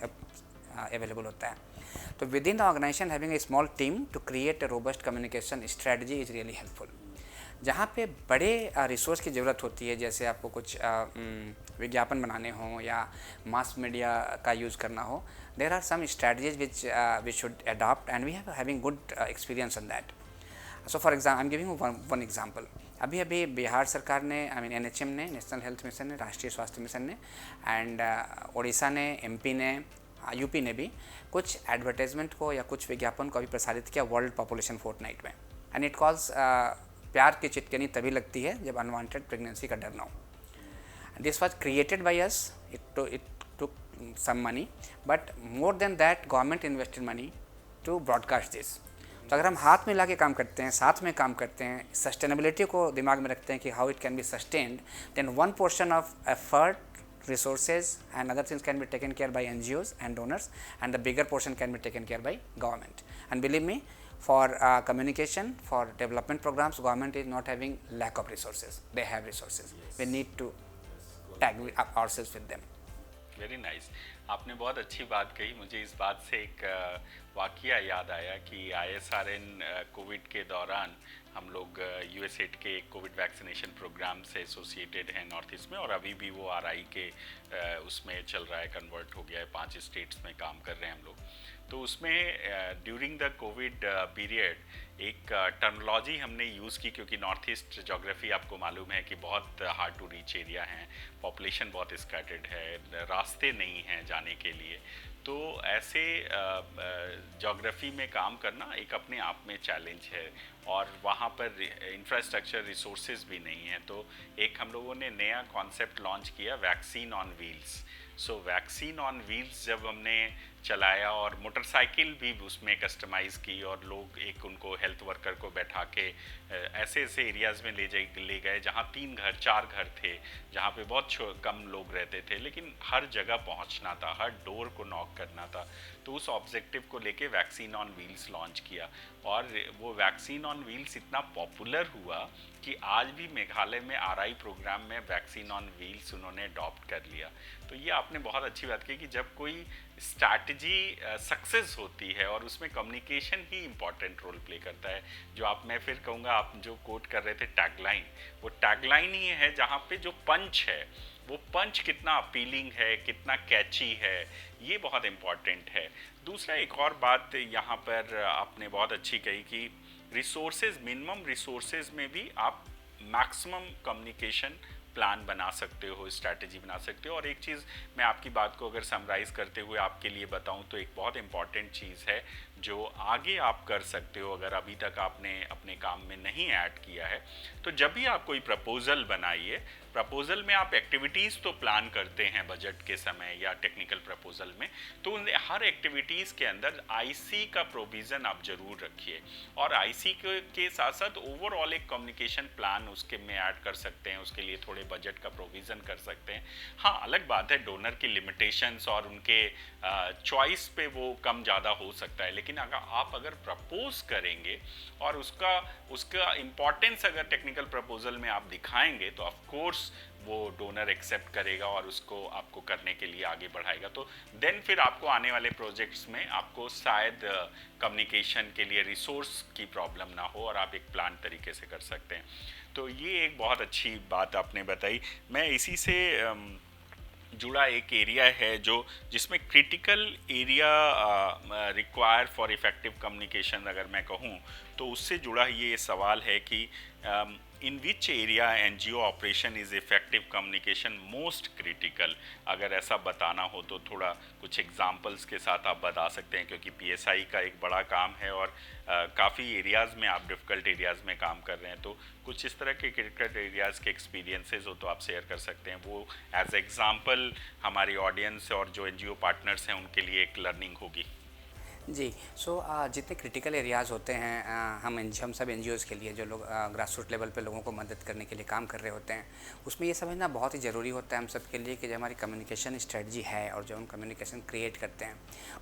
अवेलेबल होता है. तो within the organisation having a small team to create a robust communication strategy is really helpful. जहाँ पे बड़े रिसोर्स की ज़रूरत होती है, जैसे आपको कुछ विज्ञापन बनाने हों या मास मीडिया का यूज़ करना हो, there are some strategies which we should adopt and we have having good experience on that. So for example I am giving one example. अभी बिहार सरकार ने, आई मीन NHM ने, नेशनल हेल्थ मिशन ने, राष्ट्रीय स्वास्थ्य mission ने, and Orissa ने, MP ने, UP ने भी कुछ एडवर्टाइजमेंट को या कुछ विज्ञापन को अभी प्रसारित किया वर्ल्ड पॉपुलेशन फोर्टनाइट में. एंड इट कॉल्स प्यार की चिटकनी तभी लगती है जब अनवांटेड प्रेगनेंसी का डर ना हो. This was created by us. It took some money, but more than that government invested money to broadcast this. तो अगर हम हाथ मिला के काम करते हैं, साथ में काम करते हैं, सस्टेनेबिलिटी को दिमाग में रखते हैं कि how it can be sustained, then one portion of effort, resources and other things can be taken care by NGOs and donors, and the bigger portion can be taken care by government. And believe me, for communication, for development programs, government is not having lack of resources. They have resources. We need to tag ourselves with them. Very nice. आपने बहुत अच्छी बात कही। मुझे इस बात से एक वाकया याद आया कि ISRN कोविड के दौरान हम लोग USAID के कोविड वैक्सीनेशन प्रोग्राम से एसोसिएटेड हैं नॉर्थ ईस्ट में, और अभी भी वो RI के उसमें चल रहा है, कन्वर्ट हो गया है, 5 स्टेट्स में काम कर रहे हैं हम लोग। तो उसमें ड्यूरिंग द कोविड पीरियड एक टर्मिनोलॉजी हमने यूज़ की, क्योंकि नॉर्थ ईस्ट जोग्राफी आपको मालूम है कि बहुत हार्ड टू रीच एरिया हैं, पॉपुलेशन बहुत स्कैटर्ड है, रास्ते नहीं हैं जाने के लिए। तो ऐसे जोग्राफी में काम करना एक अपने आप में चैलेंज है, और वहाँ पर इंफ्रास्ट्रक्चर रिसोर्सेज भी नहीं है। तो एक हम लोगों ने नया कॉन्सेप्ट लॉन्च किया, vaccine on wheels. So vaccine on wheels जब हमने चलाया, और मोटरसाइकिल भी उसमें कस्टमाइज़ की, और लोग एक उनको हेल्थ वर्कर को बैठा के ऐसे ऐसे एरियाज़ में ले गए जहाँ 3 घर 4 घर थे, जहाँ पे बहुत कम लोग रहते थे, लेकिन हर जगह पहुँचना था, हर डोर को नॉक करना था। तो उस ऑब्जेक्टिव को लेके वैक्सीन ऑन व्हील्स लॉन्च किया, और वो वैक्सीन ऑन व्हील्स इतना पॉपुलर हुआ कि आज भी मेघालय में RI प्रोग्राम में वैक्सीन ऑन व्हील्स उन्होंने अडॉप्ट कर लिया। तो ये आपने बहुत अच्छी बात की कि जब कोई स्ट्रैटेजी सक्सेस होती है, और उसमें कम्युनिकेशन ही इम्पॉर्टेंट रोल प्ले करता है। जो आप, मैं फिर कहूँगा, आप जो कोट कर रहे थे टैगलाइन, वो टैगलाइन ही है जहाँ पे जो पंच है, वो पंच कितना अपीलिंग है, कितना कैची है, ये बहुत इम्पॉर्टेंट है। दूसरा एक और बात यहाँ पर आपने बहुत अच्छी कही कि रिसोर्सेज, मिनिमम रिसोर्सेज में भी आप मैक्सिमम कम्युनिकेशन प्लान बना सकते हो, स्ट्रैटेजी बना सकते हो। और एक चीज़ मैं आपकी बात को अगर समराइज़ करते हुए आपके लिए बताऊं, तो एक बहुत इंपॉर्टेंट चीज़ है जो आगे आप कर सकते हो अगर अभी तक आपने अपने काम में नहीं ऐड किया है। तो जब भी आप कोई प्रपोज़ल बनाइए, प्रपोज़ल में आप एक्टिविटीज़ तो प्लान करते हैं बजट के समय या टेक्निकल प्रपोज़ल में, तो उन हर एक्टिविटीज़ के अंदर IC का प्रोविज़न आप ज़रूर रखिए, और IC के साथ साथ ओवरऑल एक कम्युनिकेशन प्लान उसके में ऐड कर सकते हैं, उसके लिए थोड़े बजट का प्रोविज़न कर सकते हैं। हाँ, अलग बात है डोनर की लिमिटेशंस और उनके चॉइस पे वो कम ज़्यादा हो सकता है, लेकिन अगर प्रपोज करेंगे और उसका इम्पॉर्टेंस अगर टेक्निकल प्रपोजल में आप दिखाएंगे, तो ऑफ कोर्स वो डोनर एक्सेप्ट करेगा और उसको आपको करने के लिए आगे बढ़ाएगा। तो देन फिर आपको आने वाले प्रोजेक्ट्स में आपको शायद कम्युनिकेशन के लिए रिसोर्स की प्रॉब्लम ना हो, और आप एक प्लान तरीके से कर सकते हैं। तो ये एक बहुत अच्छी बात आपने बताई। मैं इसी से जुड़ा एक एरिया है जिसमें critical area require for effective communication अगर मैं कहूँ, तो उससे जुड़ा ये सवाल है कि in which area NGO operation is effective communication most critical. अगर ऐसा बताना हो तो थोड़ा कुछ एग्जांपल्स के साथ आप बता सकते हैं, क्योंकि PSI का एक बड़ा काम है, और काफ़ी एरियाज़ में आप डिफ़िकल्ट एरियाज़ में काम कर रहे हैं। तो कुछ इस तरह के क्रिटिकल एरियाज़ के एक्सपीरियंसेस हो तो आप शेयर कर सकते हैं, वो एज एग्ज़ाम्पल हमारी ऑडियंस और जो NGO पार्टनर्स हैं उनके लिए एक लर्निंग होगी। जी। जितने क्रिटिकल एरियाज़ होते हैं, हम सब NGOs के लिए, जो लोग ग्रास रूट लेवल पे लोगों को मदद करने के लिए काम कर रहे होते हैं, उसमें ये समझना बहुत ही ज़रूरी होता है हम सब के लिए कि जो हमारी कम्युनिकेशन स्ट्रेटजी है और जो हम कम्युनिकेशन क्रिएट करते हैं,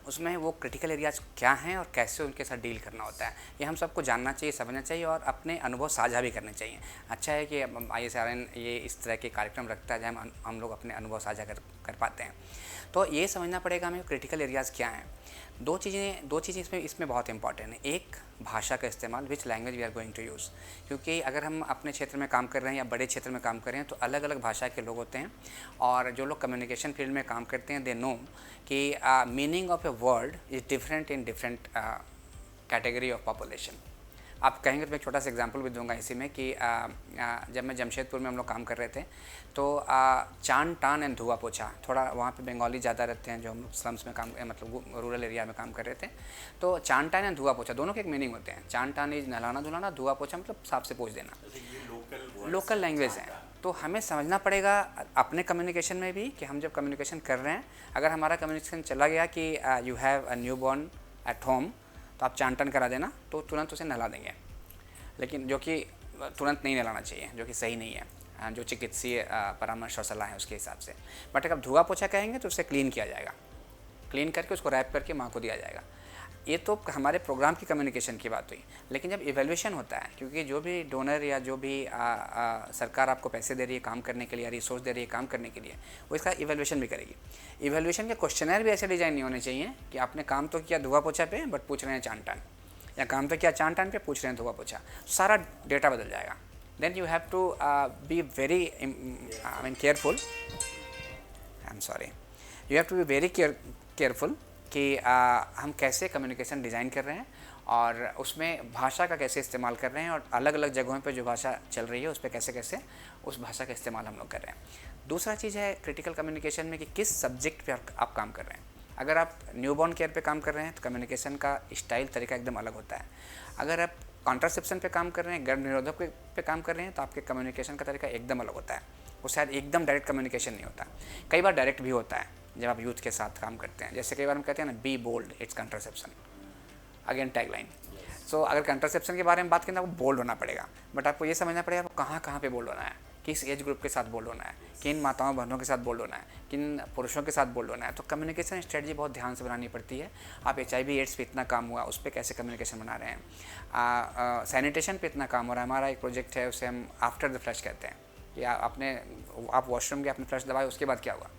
उसमें वो क्रिटिकल एरियाज़ क्या हैं और कैसे उनके साथ डील करना होता है, ये हम सबको जानना चाहिए, समझना चाहिए, और अपने अनुभव साझा भी करने चाहिए। अच्छा है कि ISRN ये इस तरह के कार्यक्रम रखता है जहाँ हम लोग अपने अनुभव साझा कर पाते हैं। तो ये समझना पड़ेगा हमें क्रिटिकल एरियाज़ क्या हैं। दो चीज़ें इसमें बहुत इंपॉर्टेंट है। एक, भाषा का इस्तेमाल, which language we are going to use, क्योंकि अगर हम अपने क्षेत्र में काम कर रहे हैं या बड़े क्षेत्र में काम कर रहे हैं, तो अलग अलग भाषा के लोग होते हैं, और जो लोग कम्युनिकेशन फील्ड में काम करते हैं, दे नो कि meaning of a word is different in different category of population. आप कहेंगे तो मैं एक छोटा सा एग्जांपल भी दूंगा इसी में कि जब मैं जमशेदपुर में हम लोग काम कर रहे थे, तो चांद टान एंड धुआं पोछा, थोड़ा वहाँ पे बंगाली ज़्यादा रहते हैं जो हम लोग स्लम्स में काम, मतलब रूरल एरिया में काम कर रहे थे। तो चांद टान एंड धुआं पोछा दोनों के एक मीनिंग होते हैं। चांद टान इज नहलाना धुलाना, धुआं पोछा मतलब साफ से पोछ देना। लोकल लैंग्वेज है, तो हमें समझना पड़ेगा अपने कम्युनिकेशन में भी कि हम जब कम्युनिकेशन कर रहे हैं, अगर हमारा कम्युनिकेशन चला गया कि you have a new born at home, तो आप चांटन करा देना, तो तुरंत उसे नहला देंगे, लेकिन जो कि तुरंत नहीं नहलाना चाहिए, जो कि सही नहीं है, जो चिकित्सीय परामर्श और सलाह है उसके हिसाब से। बट अगर धुआं पोछा कहेंगे तो उसे क्लीन किया जाएगा, क्लीन करके उसको रैप करके माँ को दिया जाएगा। ये तो हमारे प्रोग्राम की कम्युनिकेशन की बात हुई, लेकिन जब इवैल्यूएशन होता है, क्योंकि जो भी डोनर या जो भी सरकार आपको पैसे दे रही है काम करने के लिए, रिसोर्स दे रही है काम करने के लिए, वो इसका इवैल्यूएशन भी करेगी। इवैल्यूएशन के क्वेश्चनर भी ऐसे डिज़ाइन नहीं होने चाहिए कि आपने काम तो किया धुआं पोछा पे बट पूछ रहे हैं चांद टान, या काम तो किया चांद टान पे पूछ रहे हैं धुआं पोछा, सारा डेटा बदल जाएगा। Then you have to be very careful, I am sorry, you have to be very careful कि हम कैसे कम्युनिकेशन डिज़ाइन कर रहे हैं और उसमें भाषा का कैसे इस्तेमाल कर रहे हैं, और अलग अलग जगहों पे जो भाषा चल रही है उस पर कैसे कैसे उस भाषा का इस्तेमाल हम लोग कर रहे हैं। दूसरा चीज़ है क्रिटिकल कम्युनिकेशन में कि किस सब्जेक्ट पे आप काम कर रहे हैं। अगर आप न्यूबॉर्न केयर पे काम कर रहे हैं तो कम्युनिकेशन का स्टाइल तरीका एकदम अलग होता है। अगर आप कॉन्ट्रासेप्शन पे काम कर रहे हैं, गर्भ निरोधक पे काम कर रहे हैं, तो आपके कम्युनिकेशन का तरीका एकदम अलग होता है। वो शायद एकदम डायरेक्ट कम्युनिकेशन नहीं होता, कई बार डायरेक्ट भी होता है जब आप यूथ के साथ काम करते हैं। जैसे कई बार हम कहते हैं ना, be bold it's contraception, again tagline. So अगर कंट्रासेप्शन के बारे में बात करें तो आपको बोल्ड होना पड़ेगा, बट आपको ये समझना पड़ेगा आपको कहाँ कहाँ पे बोल्ड होना है, किस एज ग्रुप के साथ बोल्ड होना है, किन माताओं बहनों के साथ बोल्ड होना है, किन पुरुषों के साथ बोल्ड होना है। तो कम्युनिकेशन स्ट्रेटजी बहुत ध्यान से बनानी पड़ती है। आप HIV एड्स पे इतना काम हुआ, उस पर कैसे कम्युनिकेशन बना रहे हैं। सैनिटेशन पे इतना काम हो रहा है। हमारा एक प्रोजेक्ट है, उसे हम आफ्टर द फ्लश कहते हैं कि आप वॉशरूम गए, आपने फ्लश दबाए, उसके बाद क्या हुआ।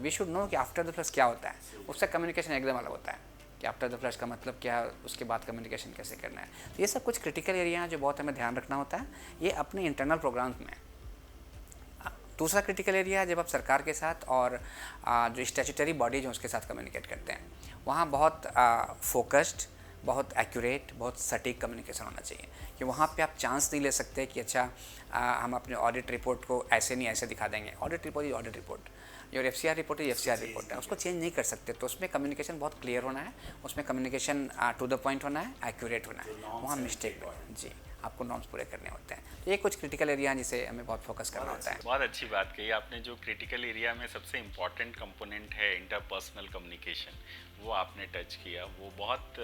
वी शुड नो कि आफ्टर द फ्लश क्या होता है, उससे कम्युनिकेशन एकदम अलग होता है कि आफ्टर द फ्लश का मतलब क्या है, उसके बाद कम्युनिकेशन कैसे करना है। तो ये सब कुछ क्रिटिकल एरिया हैं जो बहुत हमें ध्यान रखना होता है, ये अपने इंटरनल प्रोग्राम्स में। दूसरा क्रिटिकल एरिया है जब आप सरकार के साथ और जो स्टैट्यूटरी बॉडीज हैं उसके साथ कम्युनिकेट करते हैं, वहाँ बहुत फोकस्ड, बहुत एक्यूरेट, बहुत सटीक कम्युनिकेशन होना चाहिए कि वहाँ पे आप चांस नहीं ले सकते कि अच्छा हम अपने ऑडिट रिपोर्ट को ऐसे नहीं ऐसे दिखा देंगे। Audit report is audit report, और FCR report is FCR report है, उसको चेंज नहीं कर सकते। तो उसमें कम्युनिकेशन बहुत क्लियर होना है, उसमें कम्युनिकेशन टू द पॉइंट होना है, एक्यूरेट होना है, वहाँ मिस्टेक जी आपको नॉर्म्स पूरे करने होते हैं। तो ये कुछ क्रिटिकल एरिया हैं जिसे हमें बहुत फोकस करना होता है। बहुत अच्छी बात कही आपने। जो क्रिटिकल एरिया में सबसे इम्पॉर्टेंट कंपोनेंट है इंटरपर्सनल कम्युनिकेशन, वो आपने टच किया। वो बहुत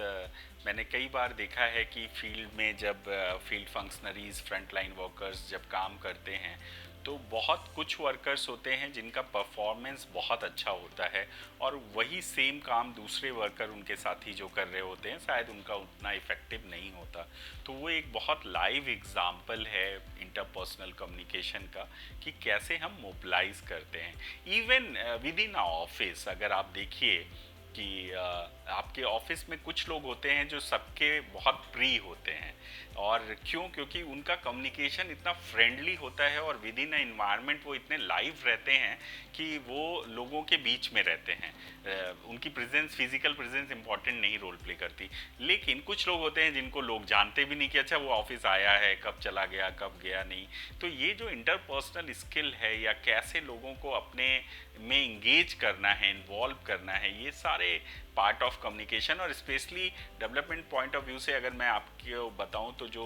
मैंने कई बार देखा है कि फील्ड में जब फील्ड फंक्शनरीज, फ्रंटलाइन वर्कर्स जब काम करते हैं तो बहुत कुछ वर्कर्स होते हैं जिनका परफॉर्मेंस बहुत अच्छा होता है, और वही सेम काम दूसरे वर्कर उनके साथी जो कर रहे होते हैं शायद उनका उतना इफ़ेक्टिव नहीं होता। तो वो एक बहुत लाइव एग्जाम्पल है इंटरपर्सनल कम्युनिकेशन का कि कैसे हम मोबिलाइज करते हैं। इवन विद इन ऑफिस अगर आप देखिए कि आपके ऑफिस में कुछ लोग होते हैं जो सबके बहुत प्रिय होते हैं, और क्यों? क्योंकि उनका कम्युनिकेशन इतना फ्रेंडली होता है और विद इन अ इन्वायरमेंट वो इतने लाइव रहते हैं कि वो लोगों के बीच में रहते हैं। उनकी प्रेजेंस, फिजिकल प्रेजेंस इंपॉर्टेंट नहीं रोल प्ले करती। लेकिन कुछ लोग होते हैं जिनको लोग जानते भी नहीं कि अच्छा वो ऑफिस आया है, कब चला गया, कब गया नहीं। तो ये जो इंटरपर्सनल स्किल है या कैसे लोगों को अपने में इंगेज करना है, इन्वॉल्व करना है, ये सारे पार्ट ऑफ कम्युनिकेशन। और specially development point of view से अगर मैं आपको बताऊं तो जो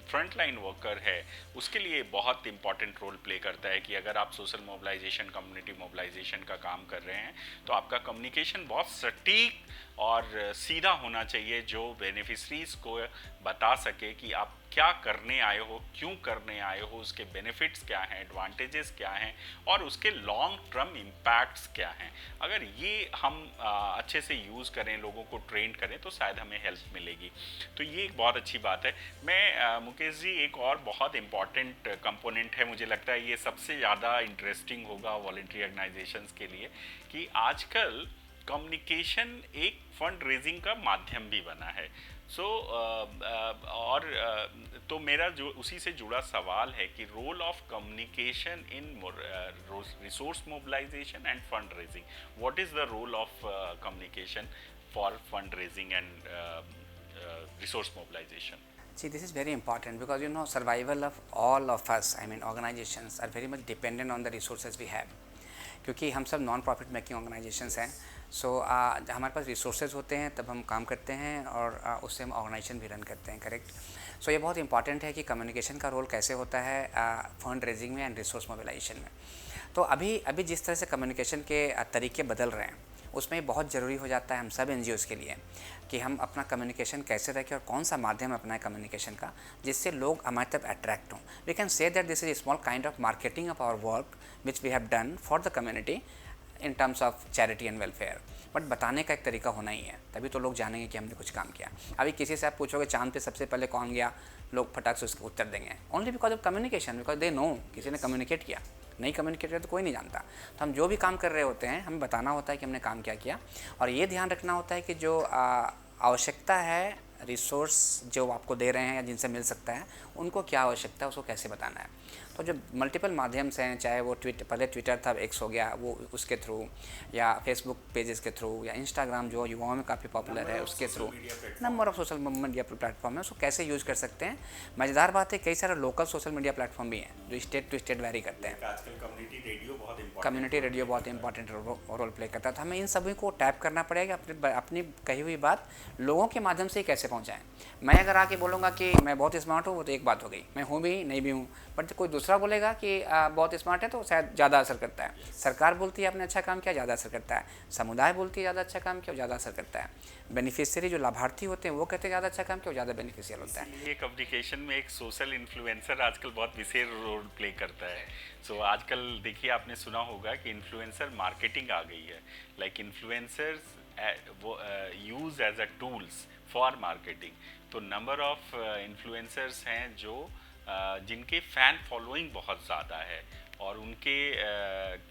फ्रंट लाइन वर्कर है उसके लिए बहुत इंपॉर्टेंट रोल प्ले करता है कि अगर आप सोशल मोबिलाइजेशन, कम्युनिटी मोबिलाइजेशन का काम कर रहे हैं तो आपका कम्युनिकेशन बहुत सटीक और सीधा होना चाहिए, जो बेनिफिशरीज को बता सके कि आप क्या करने आए हो, क्यों करने आए हो, उसके बेनिफिट्स क्या हैं, एडवांटेजेस क्या हैं और उसके लॉन्ग टर्म इम्पैक्ट्स क्या हैं। अगर ये हम अच्छे से यूज़ करें, लोगों को ट्रेन करें तो शायद हमें हेल्प मिलेगी। तो ये एक बहुत अच्छी बात है। मैं मुकेश जी, एक और बहुत इम्पॉर्टेंट कंपोनेंट है, मुझे लगता है ये सबसे ज़्यादा इंटरेस्टिंग होगा वॉलंटरी ऑर्गेनाइजेशंस के लिए, कि आजकल कम्युनिकेशन एक फंड रेजिंग का माध्यम भी बना है। तो मेरा जो उसी से जुड़ा सवाल है कि role of communication in resource mobilisation and fund raising, what is the role of communication for fund raising and resource mobilization? See, this is very important because survival of all of us, I mean organizations, are very much dependent on the resources we have. क्योंकि हम सब non profit making organisations हैं। हमारे पास resources होते हैं तब हम काम करते हैं और उससे हम ऑर्गेनाइजेशन भी रन करते हैं, करेक्ट। ये बहुत इंपॉर्टेंट है कि कम्युनिकेशन का रोल कैसे होता है फंड रेजिंग में एंड रिसोर्स मोबिलाइजेशन में। तो अभी जिस तरह से कम्युनिकेशन के तरीके बदल रहे हैं उसमें बहुत ज़रूरी हो जाता है हम सब NGOs के लिए कि हम अपना कम्युनिकेशन कैसे रखें और कौन सा माध्यम अपना है कम्युनिकेशन का जिससे लोग हमारे तरफ अट्रैक्ट हों। We can say that this is small kind of marketing of our work which we have done for the community in terms of charity and welfare, but बताने का एक तरीका होना ही है, तभी तो लोग जानेंगे कि हमने कुछ काम किया। अभी किसी से आप पूछोगे चांद पे सबसे पहले कौन गया, लोग फटाक से उसका उत्तर देंगे, only because of communication, because they know किसी ने कम्युनिकेट किया। नहीं कम्युनिकेट किया तो कोई नहीं जानता। तो हम जो भी काम कर रहे होते हैं हमें बताना होता है कि हमने काम क्या किया, और ये ध्यान रखना होता है कि जो आवश्यकता है, रिसोर्स जो आपको दे रहे हैं या जिनसे मिल सकता है, उनको क्या आवश्यकता है, उसको कैसे बताना है। तो जो मल्टीपल माध्यम से हैं, चाहे वो पहले ट्विटर था, एक्स हो गया, वो उसके थ्रू, या फेसबुक पेजेस के थ्रू, या इंस्टाग्राम जो युवाओं में काफ़ी पॉपुलर है उसके through, number of social media platform है, उसको कैसे यूज़ कर सकते हैं। मज़ेदार बात है, कई सारे लोकल सोशल मीडिया प्लेटफॉर्म भी हैं जो स्टेट टू स्टेट वेरी करते हैं। आजकल कम्युनिटी रेडियो बहुत इंपॉर्टेंट रोल प्ले करता है। तो हमें इन सभी को टैप करना पड़ेगा, अपनी कही हुई बात लोगों के माध्यम से कैसे पहुँचाएँ। मैं अगर आके बोलूँगा कि मैं बहुत स्मार्ट हूँ, वो तो एक बात हो गई, मैं हूँ भी नहीं भी हूँ, बट कोई दूसरा बोलेगा कि बहुत स्मार्ट है तो शायद ज़्यादा असर करता है। सरकार बोलती है आपने अच्छा काम किया, ज़्यादा असर करता है। समुदाय बोलती है ज़्यादा अच्छा काम किया, ज़्यादा असर करता है। बेनिफिशियरी जो लाभार्थी होते हैं वो कहते हैं ज़्यादा अच्छा काम किया, ज़्यादा बेनिफिशियल होता है। ये कम्युनिकेशन में एक सोशल इन्फ्लुएंसर आजकल बहुत विशेष रोल प्ले करता है। सो आजकल देखिए, आपने सुना होगा कि इन्फ्लुएंसर मार्केटिंग आ गई है। लाइक इन्फ्लुएंसर्स वो use as a tools for marketing. तो नंबर ऑफ इन्फ्लुएंसर्स हैं जो जिनके फ़ैन फॉलोइंग बहुत ज़्यादा है, और उनके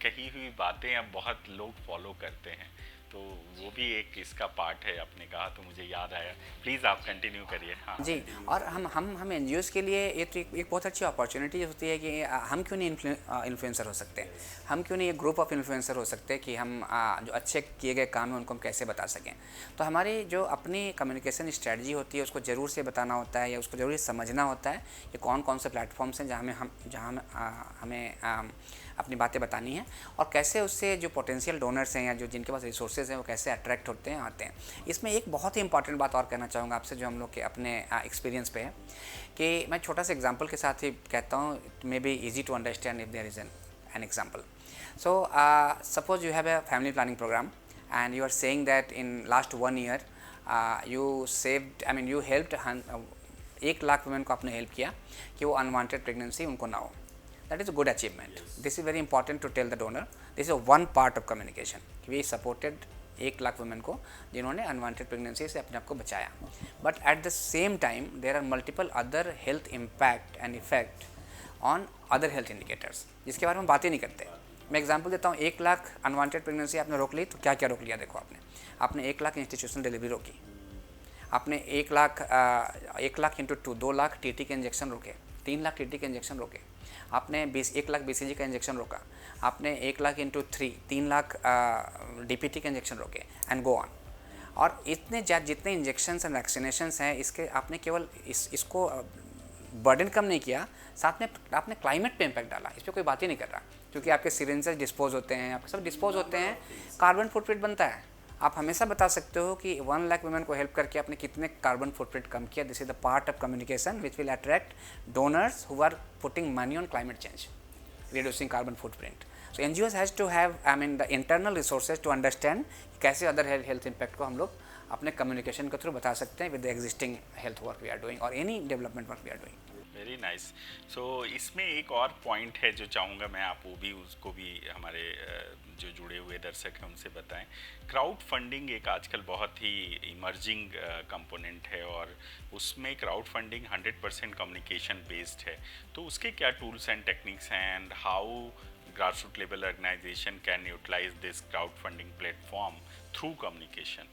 कही हुई बातें अब बहुत लोग फॉलो करते हैं। तो वो भी एक इसका पार्ट है। आपने कहा तो मुझे याद आया, प्लीज़ आप कंटिन्यू करिए। हाँ जी, और हम एनजीओज़ के लिए ये तो एक बहुत अच्छी अपॉर्चुनिटी होती है कि हम क्यों नहीं इन्फ्लुएंसर हो सकते, हम क्यों नहीं एक ग्रुप ऑफ इन्फ्लुएंसर हो सकते हैं कि हम जो अच्छे किए गए काम हैं उनको हम कैसे बता सकें। तो हमारी जो अपनी कम्युनिकेशन स्ट्रेटजी होती है उसको ज़रूर से बताना होता है, या उसको ज़रूर समझना होता है कि कौन कौन से प्लेटफॉर्म्स हैं जहाँ हमें अपनी बातें बतानी है, और कैसे उससे जो पोटेंशियल डोनर्स हैं या जो जिनके पास रिसोर्सेज हैं वो कैसे अट्रैक्ट होते हैं, आते हैं। इसमें एक बहुत ही इंपॉर्टेंट बात और कहना चाहूँगा आपसे, जो हम लोग के अपने एक्सपीरियंस पे है, कि मैं छोटा सा एग्जांपल के साथ ही कहता हूँ, it may be easy to understand if there is an example. So suppose you have a family planning program and you are saying that in last 1 year you saved, I mean you helped 1 lakh women को आपने help किया कि वो unwanted pregnancy उनको ना हो। That is a good achievement. This is very important to tell the donor. This is a one part of communication. We supported 1 lakh women को जिन्होंने अनवांटेड प्रेगनेंसी से अपने आप को बचाया। But at the same time there are multiple other health impact and effect on other health indicators जिसके बारे में बात ही नहीं करते। मैं एग्जांपल देता हूँ, 1 लाख अनवांटेड प्रेगनेंसी आपने रोक ली तो क्या क्या रोक लिया। देखो, आपने 1 लाख इंस्टीट्यूशनल डिलीवरी रोकी, आपने 1 लाख इंटू 2 लाख टीटी के इंजेक्शन रोके, 3 लाख टीटी के इंजेक्शन रोके, आपने 1 लाख बीसीजी का इंजेक्शन रोका, आपने 1 लाख इंटू 3 लाख डीपीटी के इंजेक्शन रोके, एंड गो ऑन। और इतने जितने इंजेक्शंस एंड वैक्सीनेशंस हैं, इसके आपने केवल इसको बर्डन कम नहीं किया, साथ में आपने क्लाइमेट पे इम्पैक्ट डाला। इस पर कोई बात ही नहीं कर रहा, क्योंकि आपके सिरिंजेस डिस्पोज होते हैं, आपके सब डिस्पोज होते हैं, कार्बन फुटप्रिंट बनता है। आप हमेशा बता सकते हो कि 1 लाख वुमेन को हेल्प करके आपने कितने कार्बन फुटप्रिंट कम किया। This is the part of communication which will attract donors who are putting money on climate change, reducing carbon footprint. So NGOs has to have, I mean the internal resources to understand कैसे other health impact को हम लोग अपने communication के through बता सकते हैं with the existing health work we are doing और any development work we are doing. Very nice. So इसमें एक और पॉइंट है जो चाहूँगा मैं आप वो भी उसको भी हमारे जो जुड़े हुए दर्शक हैं उनसे बताएं। क्राउड फंडिंग एक आजकल बहुत ही इमर्जिंग कंपोनेंट है, और उसमें क्राउड फंडिंग 100% कम्युनिकेशन बेस्ड है। तो उसके क्या टूल्स एंड टेक्निक्स हैं, and how grassroot level organization can utilize this crowd funding platform through communication?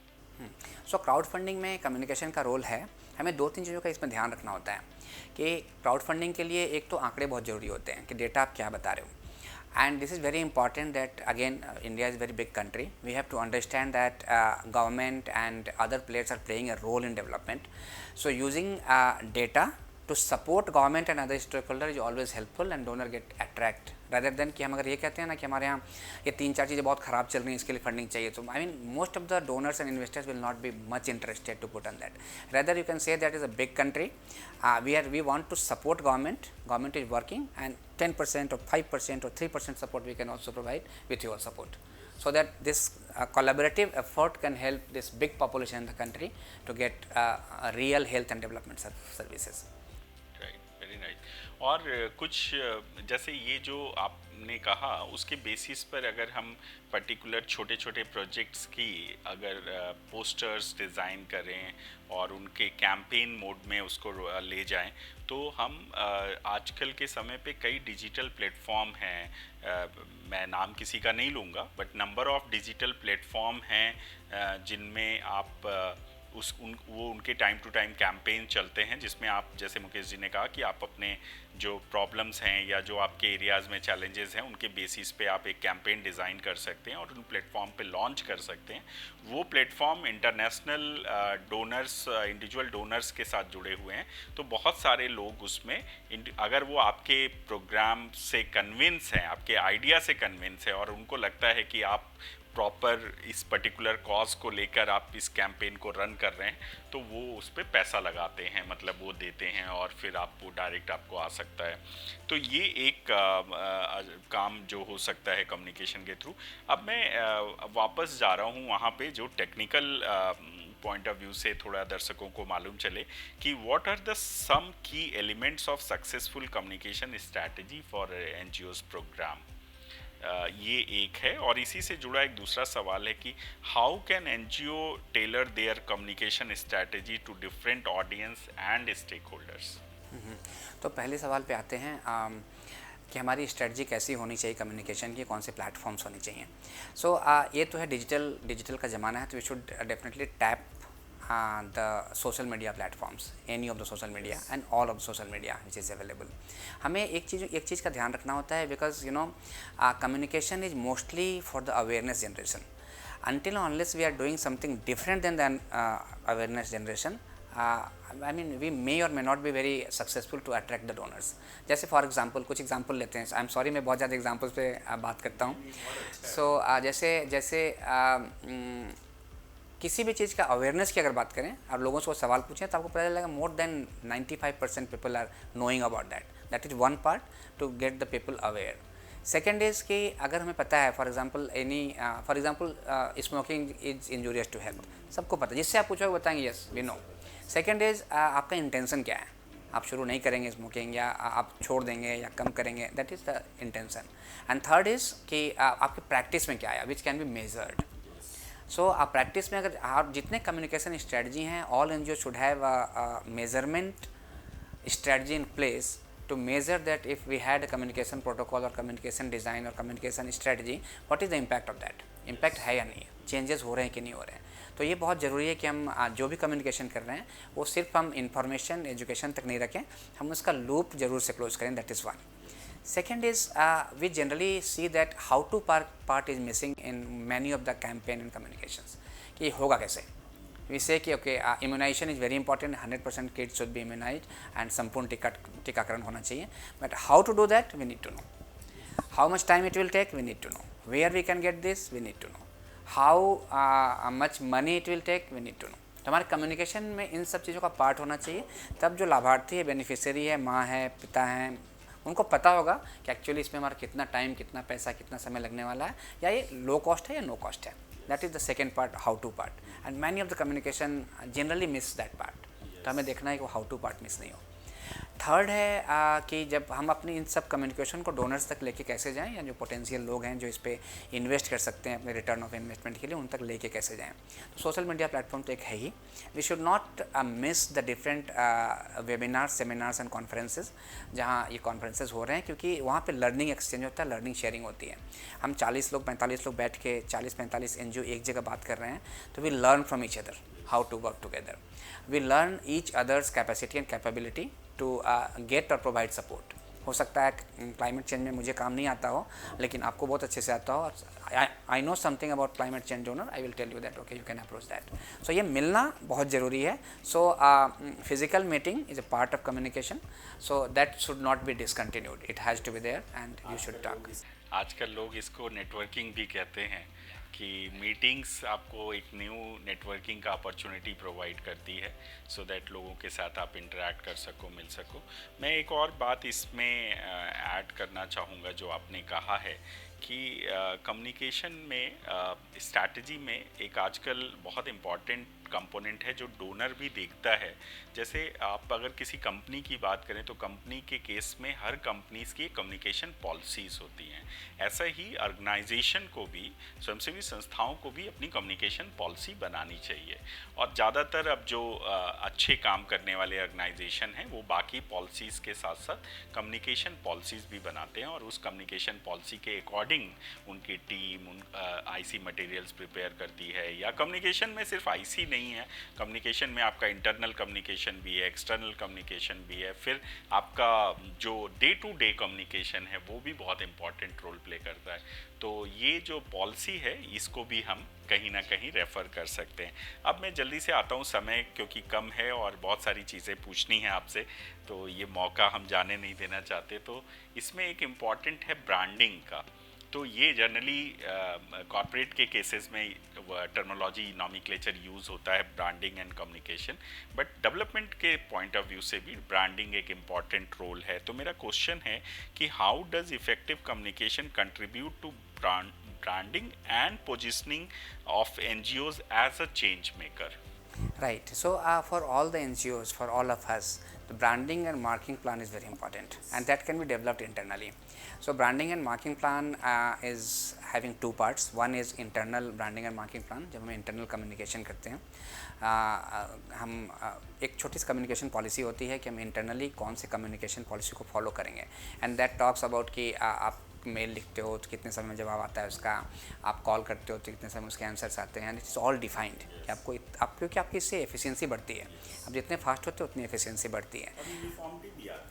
So crowd funding में कम्युनिकेशन का रोल है। हमें 2-3 चीज़ों का इसमें ध्यान रखना होता है कि क्राउड फंडिंग के लिए एक तो आंकड़े बहुत ज़रूरी होते हैं कि डेटा आप क्या बता रहे हो, and this is very important that again India is a very big country. We have to understand that government and other players are playing a role in development. So using data to support government and other stakeholders is always helpful, and donor get attract rather than कि हम अगर ये कहते हैं ना कि हमारे यहाँ ये 3-4 चीज़ें बहुत ख़राब चल रही हैं इसके लिए फंडिंग चाहिए, तो I mean most of the donors and investors will not be much interested to put on that. rather you can say that is a big country, we want to support government is working, and 10% or 5% or 3% support we can also provide with your support, so that this collaborative effort can help this big population in the country to get real health and development services. Right, very right. और कुछ जैसे ये जो आपने कहा उसके basis पर अगर हम पर्टिकुलर छोटे छोटे प्रोजेक्ट्स की अगर पोस्टर्स डिज़ाइन करें और उनके कैंपेन मोड में उसको ले जाएं, तो हम आजकल के समय पे कई डिजिटल प्लेटफॉर्म हैं, मैं नाम किसी का नहीं लूँगा, but number of digital platform हैं जिनमें आप वो उनके टाइम टू टाइम कैंपेन चलते हैं, जिसमें आप जैसे मुकेश जी ने कहा कि आप अपने जो प्रॉब्लम्स हैं या जो आपके एरियाज़ में चैलेंजेस हैं उनके बेसिस पे आप एक कैंपेन डिज़ाइन कर सकते हैं और उन प्लेटफॉर्म पे लॉन्च कर सकते हैं। वो platform international donors, individual donors के साथ जुड़े हुए हैं, तो बहुत सारे लोग उसमें अगर वो आपके प्रोग्राम से कन्विंस हैं, आपके आइडिया से कन्विंस है और उनको लगता है कि आप प्रॉपर इस पर्टिकुलर कॉज को लेकर आप इस कैंपेन को रन कर रहे हैं, तो वो उस पर पैसा लगाते हैं, मतलब वो देते हैं और फिर आप वो डायरेक्ट आपको आ सकता है। तो ये एक काम जो हो सकता है कम्युनिकेशन के थ्रू। अब मैं वापस जा रहा हूँ वहाँ पे जो टेक्निकल पॉइंट ऑफ व्यू से थोड़ा दर्शकों को मालूम चले कि what are the some key elements of successful communication strategy for NGOs program. ये एक है, और इसी से जुड़ा एक दूसरा सवाल है कि how can NGO tailor their communication strategy to different audience and stakeholders. तो पहले सवाल पे आते हैं कि हमारी स्ट्रेटजी कैसी होनी चाहिए कम्युनिकेशन की, कौन से प्लेटफॉर्म्स होने चाहिए। सो ये तो है डिजिटल का ज़माना है, तो we should definitely tap the social media platforms, any of the social media and all of the social media which is available. हमें एक चीज़ का ध्यान रखना होता है, because you know communication is mostly for the awareness generation. Until or unless we are doing something different than awareness generation, I mean we may or may not be very successful to attract the donors. जैसे for example कुछ example लेते हैं, आई am sorry मैं बहुत ज़्यादा examples पे बात करता हूँ। सो जैसे किसी भी चीज़ का अवेयरनेस की अगर बात करें और लोगों से वो सवाल पूछें, तो आपको पता चलेगा more than 95% people are knowing about that is one part to get the people aware. Second is कि अगर हमें पता है for example smoking is injurious to health, सबको पता है, जिससे आप पूछोगे बताएंगे yes we know. Second is आपका इंटेंशन क्या है, आप शुरू नहीं करेंगे स्मोकिंग या आप छोड़ देंगे या कम करेंगे, that is the intention. And third is कि आपकी प्रैक्टिस में क्या है विच कैन बी मेजर्ड। सो आप प्रैक्टिस में अगर आप जितने कम्युनिकेशन स्ट्रेटजी हैं, all NGO should have measurement strategy in place to measure that if we had a communication protocol or communication design or communication strategy, what is the impact of that, impact है या नहीं है, changes हो रहे हैं कि नहीं हो रहे हैं। तो ये बहुत ज़रूरी है कि हम जो भी कम्युनिकेशन कर रहे हैं वो सिर्फ हम इंफॉर्मेशन एजुकेशन तक नहीं रखें, हम उसका लूप जरूर से क्लोज करें, that is one. Second is we generally see that how to part is missing in many of the campaign and communications, कि होगा कैसे। We say कि okay immunization is very important, 100% kids should be immunized and संपूर्ण टीकाकरण होना चाहिए, but how to do that we need to know, how much time it will take we need to know, where we can get this we need to know, how much money it will take we need to know। तो हमारे communication में इन सब चीज़ों का part होना चाहिए, तब जो लाभार्थी है, बेनिफिशियरी है, माँ है, पिता हैं, उनको पता होगा कि एक्चुअली इसमें हमारा कितना टाइम, कितना पैसा, कितना समय लगने वाला है, या ये लो कॉस्ट है या नो कॉस्ट है। That is the second part, how to part, and many of the communication generally miss that part. तो हमें देखना है कि वो हाउ टू पार्ट मिस नहीं हो। थर्ड है कि जब हम अपनी इन सब कम्युनिकेशन को डोनर्स तक लेके कैसे जाएं, या जो पोटेंशियल लोग हैं जो इस पे इन्वेस्ट कर सकते हैं अपने रिटर्न ऑफ इन्वेस्टमेंट के लिए, उन तक लेके कैसे जाएं। तो सोशल मीडिया प्लेटफॉर्म तो एक है ही। We should not miss the different webinars, seminars and conferences जहाँ ये कॉन्फ्रेंसेज हो रहे हैं, क्योंकि वहाँ पर लर्निंग एक्सचेंज होता है, लर्निंग शेयरिंग होती है। हम 40 लोग 45 लोग बैठ के 40-45 एनजीओ एक जगह बात कर रहे हैं, तो we learn from each other how to work together, we learn each other's capacity and capability to get और प्रोवाइड सपोर्ट। हो सकता है क्लाइमेट चेंज में मुझे काम नहीं आता हो, लेकिन आपको बहुत अच्छे से आता हो, I know something about climate change donor, I will tell you that okay you can approach that. So ये मिलना बहुत ज़रूरी है। So physical meeting is a part of communication, so that should not be discontinued, it has to be there and you should talk. आजकल लोग इसको networking भी कहते हैं कि मीटिंग्स आपको एक न्यू नेटवर्किंग का अपॉर्चुनिटी प्रोवाइड करती है, सो दैट लोगों के साथ आप इंटरेक्ट कर सको, मिल सको। मैं एक और बात इसमें ऐड करना चाहूँगा जो आपने कहा है कि कम्युनिकेशन में स्ट्रैटेजी में एक आजकल बहुत इम्पॉर्टेंट कंपोनेंट है जो डोनर भी देखता है। जैसे आप अगर किसी कंपनी की बात करें तो कंपनी के केस में हर कंपनीज की कम्युनिकेशन पॉलिसीज होती हैं। ऐसा ही ऑर्गेनाइजेशन को भी, स्वयंसेवी संस्थाओं को भी अपनी कम्युनिकेशन पॉलिसी बनानी चाहिए। और ज़्यादातर अब जो अच्छे काम करने वाले ऑर्गेनाइजेशन हैं वो बाकी पॉलिसीज़ के साथ साथ कम्युनिकेशन पॉलिसीज़ भी बनाते हैं, और उस कम्युनिकेशन पॉलिसी के अकॉर्डिंग उनकी टीम आईसी मटेरियल्स प्रिपेयर करती है। या कम्युनिकेशन में सिर्फ आईसी नहीं है, कम्युनिकेशन में आपका इंटरनल कम्युनिकेशन भी है, एक्सटर्नल कम्युनिकेशन भी है, फिर आपका जो डे टू डे कम्युनिकेशन है वो भी बहुत इंपॉर्टेंट रोल प्ले करता है। तो ये जो पॉलिसी है इसको भी हम कहीं ना कहीं रेफ़र कर सकते हैं। अब मैं जल्दी से आता हूँ, समय क्योंकि कम है और बहुत सारी चीज़ें पूछनी हैं आपसे, तो ये मौका हम जाने नहीं देना चाहते। तो इसमें एक इम्पॉर्टेंट है ब्रांडिंग का। तो ये जनरली कॉर्पोरेट के केसेस में टर्मिनोलॉजी नॉमेनक्लेचर यूज़ होता है, branding and communication, but development के पॉइंट ऑफ व्यू से भी ब्रांडिंग एक इम्पॉर्टेंट रोल है। तो मेरा क्वेश्चन है कि how does effective communication contribute to branding and positioning of NGOs as a change maker? Right. So for all the NGOs, for all of us, the branding and marketing plan is very important, and that can be developed internally. So branding and marketing plan is having two parts. One is internal branding and marketing plan, जब हम internal communication करते हैं, हम एक छोटी सी communication policy होती है कि हम इंटरनली कौन से कम्युनिकेशन पॉलिसी को फॉलो करेंगे, एंड दैट टॉक्स अबाउट कि आप मेल लिखते हो तो कितने समय में जवाब आता है उसका, आप कॉल करते हो तो कितने समय में उसके आंसर्स आते हैं, एंड इट्स ऑल डिफाइंड कि आपको क्योंकि आपकी इससे एफिशिएंसी बढ़ती है। अब जितने फास्ट होते हैं उतनी एफिशिएंसी बढ़ती है,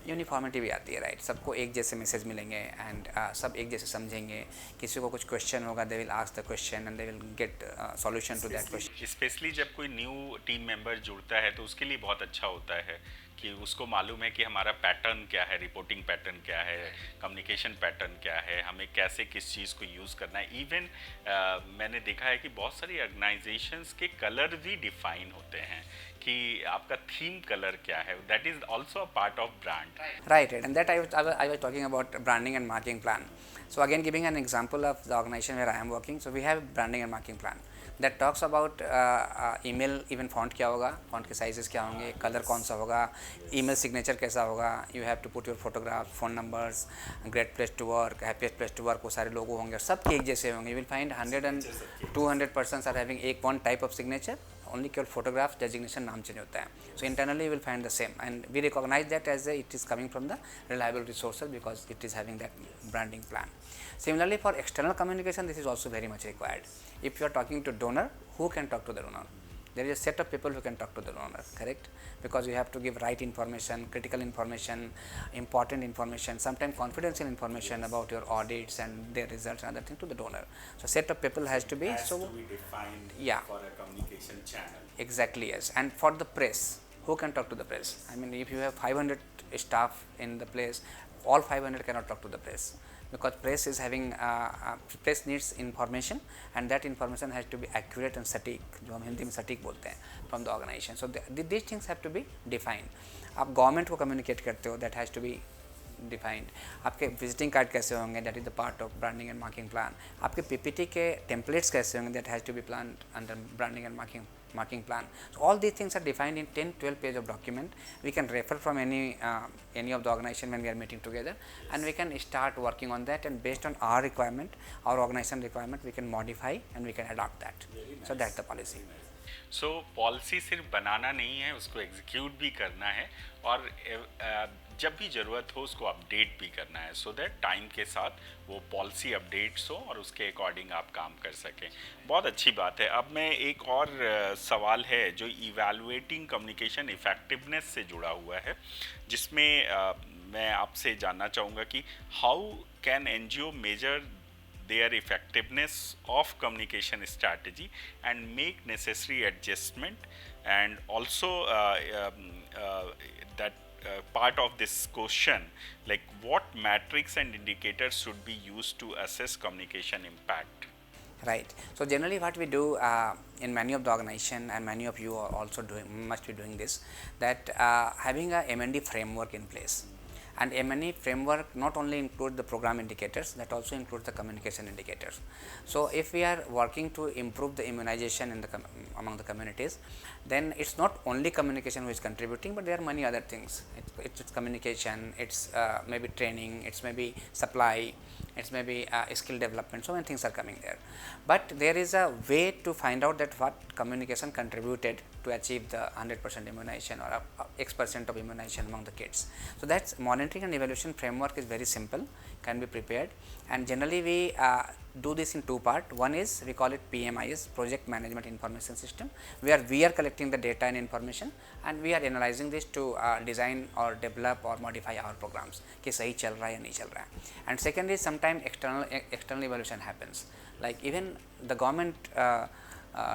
यूनिफॉर्मिटी भी आती है। राइट, सबको एक जैसे मैसेज मिलेंगे एंड सब एक जैसे समझेंगे। किसी को कुछ क्वेश्चन होगा, they will ask the question and they will get solution to that question. Specially जब कोई न्यू टीम मेंबर जुड़ता है तो उसके लिए बहुत अच्छा होता है कि उसको मालूम है कि हमारा पैटर्न क्या है, रिपोर्टिंग पैटर्न क्या है, कम्युनिकेशन पैटर्न क्या है, हमें कैसे किस चीज़ को यूज़ करना है। इवन मैंने देखा है कि बहुत सारी ऑर्गेनाइजेशंस के कलर भी डिफाइन होते हैं कि आपका थीम कलर क्या है, that is also a part of brand. Right, and that I was talking about branding and marketing plan. So again, giving an example of the organization where I am working, so we have branding and marketing plan that talks about email, even font क्या होगा, font के sizes क्या होंगे, color कौन सा होगा, email signature कैसा होगा, you have to put your photograph, phone numbers, great place to work, happiest place to work, वो सारे लोगो होंगे, सब एक जैसे होंगे। You will find 100 and 200 persons are having एक one type of signature, only केवल फोटोग्राफ डेजिग्नेशन नाम चेंज होता है। So internally you will find the same, and we recognize that as it is coming from the reliable resources because it is having that branding plan. Similarly, for external communication, this is also very much required. If you are talking to donor, who can talk to the donor? There is a set of people who can talk to the donor, correct? Because you have to give right information, critical information, important information, sometimes confidential information about your audits and their results and other things to the donor. So set of people has to be defined yeah, for a communication channel. exactly, yes. And for the press, who can talk to the press? I mean, if you have 500 staff in the place, all 500 cannot talk to the press, because press is having press needs information, and that information has to be accurate and सटीक, जो हम हिंदी में सटीक बोलते हैं, from the organization. So these things have to be defined. आप government को communicate करते हो, that has to be defined. आपके विजिटिंग कार्ड कैसे होंगे, that is the part of branding and marketing plan. आपके पीपीटी के टेम्पलेट्स कैसे होंगे, that has to be plan under branding and marketing plan. So all these things are defined in 10-12 page of document. We can refer from any of the organization when we are meeting together, and we can start working on that, and based on our requirement, our organization requirement, we can modify and we can adopt that. So that's the policy. So policy सिर्फ बनाना नहीं है, उसको execute भी करना है, और जब भी ज़रूरत हो उसको अपडेट भी करना है, सो दैट टाइम के साथ वो पॉलिसी अपडेट्स हो और उसके अकॉर्डिंग आप काम कर सकें। बहुत अच्छी बात है। अब मैं एक और सवाल है जो इवैल्यूएटिंग कम्युनिकेशन इफेक्टिवनेस से जुड़ा हुआ है, जिसमें मैं आपसे जानना चाहूँगा कि how can NGO measure their effectiveness of communication strategy and make necessary adjustment, and also that part of this question, like what metrics and indicators should be used to assess communication impact? Right. So generally what we do in many of the organization, and many of you are also must be doing this, that having a M&D framework in place, And M&E framework not only includes the program indicators, that also includes the communication indicators. So if we are working to improve the immunization in the among the communities, then it's not only communication who is contributing, but there are many other things. It's communication, it's maybe training, it's maybe supply, it's maybe skill development. So many things are coming there, but there is a way to find out that what communication contributed to achieve the 100% immunization or X% of immunization among the kids. So that's monitoring and evaluation framework is very simple, can be prepared, and generally we do this in two parts. One is we call it PMIS, Project Management Information System, where we are collecting the data and information and we are analyzing this to design or develop or modify our programs कि सही चल रहा है या नहीं चल रहा है. And second is sometimes external evaluation happens, like even the government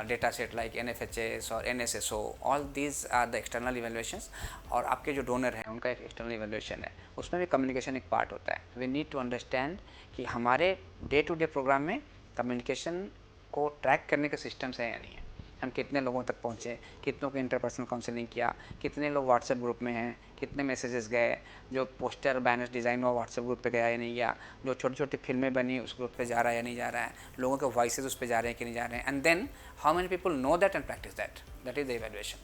data set like NFHS or NSSO, all these are the external evaluations. और आपके जो डोनर हैं उनका एक एक्सटर्नल इवेल्युएशन है, उसमें भी कम्युनिकेशन एक पार्ट होता है. वी नीड टू अंडरस्टैंड कि हमारे डे टू डे प्रोग्राम में कम्युनिकेशन को ट्रैक करने के सिस्टम्स हैं या नहीं है, हम कितने लोगों तक पहुँचे, कितनों को इंटरपर्सनल काउंसलिंग किया, कितने लोग व्हाट्सएप ग्रुप में हैं, कितने मैसेजेस गए, जो पोस्टर बैनर्स डिज़ाइन हुआ व्हाट्सएप ग्रुप पे गया या नहीं गया, जो छोटी छोटी फिल्में बनी उस ग्रुप पे जा रहा है या नहीं जा रहा है, लोगों के वॉइसेस उस पे जा रहे हैं कि नहीं जा रहे हैं, and then how many people know that and practice that. That is the evaluation,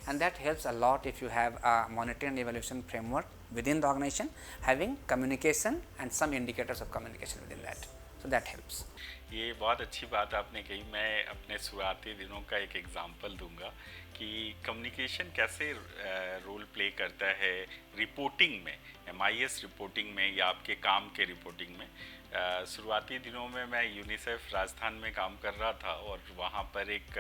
and that helps a lot if you have a monitoring and evaluation framework within the organization having communication and some indicators of communication within that. So that helps. ये बहुत अच्छी बात आपने कही. मैं अपने शुरुआती दिनों का एक एग्जांपल दूंगा कि कम्युनिकेशन कैसे रोल प्ले करता है रिपोर्टिंग में, MIS रिपोर्टिंग में या आपके काम के रिपोर्टिंग में. शुरुआती दिनों में मैं यूनिसेफ राजस्थान में काम कर रहा था और वहाँ पर एक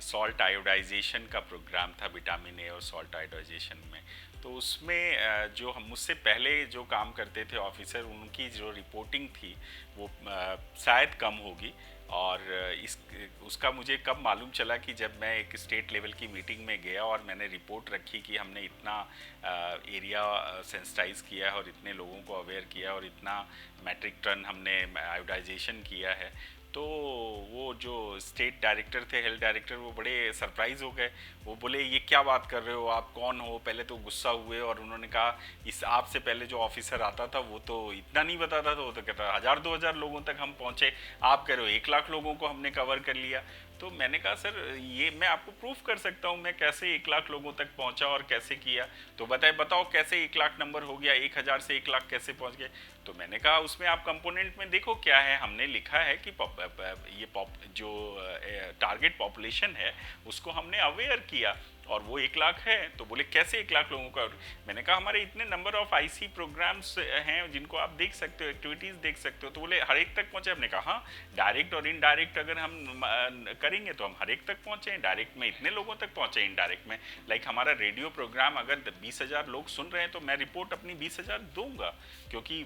सॉल्ट आयोडाइजेशन का प्रोग्राम था, विटामिन ए और सॉल्ट आयोडाइजेशन में. तो उसमें जो हम मुझसे पहले जो काम करते थे ऑफिसर, उनकी जो रिपोर्टिंग थी वो शायद कम होगी. और उसका मुझे कब मालूम चला कि जब मैं एक स्टेट लेवल की मीटिंग में गया और मैंने रिपोर्ट रखी कि हमने इतना एरिया सेंसिटाइज किया है और इतने लोगों को अवेयर किया और इतना मैट्रिक टन हमने आयोडाइजेशन किया है. तो वो जो स्टेट डायरेक्टर थे, हेल्थ डायरेक्टर, वो बड़े सरप्राइज़ हो गए. वो बोले ये क्या बात कर रहे हो, आप कौन हो. पहले तो गुस्सा हुए और उन्होंने कहा इस आपसे पहले जो ऑफिसर आता था वो तो इतना नहीं बताता था, वो तो कहता 1000-2000 लोगों तक हम पहुँचे, आप कह रहे हो 1 लाख लोगों को हमने कवर कर लिया. तो मैंने कहा सर ये मैं आपको प्रूफ कर सकता हूँ मैं कैसे 1 लाख लोगों तक पहुँचा और कैसे किया. तो बताओ कैसे 1 लाख नंबर हो गया, 1000 से 1 लाख कैसे पहुँच गए. तो मैंने कहा उसमें आप कंपोनेंट में देखो क्या है. हमने लिखा है कि ये जो टारगेट पॉपुलेशन है उसको हमने अवेयर किया और वो 1 लाख है. तो बोले कैसे 1 लाख लोगों का. मैंने कहा हमारे इतने नंबर ऑफ IC प्रोग्राम्स हैं जिनको आप देख सकते हो, एक्टिविटीज़ देख सकते हो. तो बोले हर एक तक पहुँचे. हमने कहा हाँ, डायरेक्ट और इनडायरेक्ट अगर हम करेंगे तो हम हर एक तक पहुँचे. डायरेक्ट में इतने लोगों तक पहुँचे, इनडायरेक्ट में लाइक हमारा रेडियो प्रोग्राम अगर 20,000 लोग सुन रहे हैं तो मैं रिपोर्ट अपनी 20,000 दूंगा, क्योंकि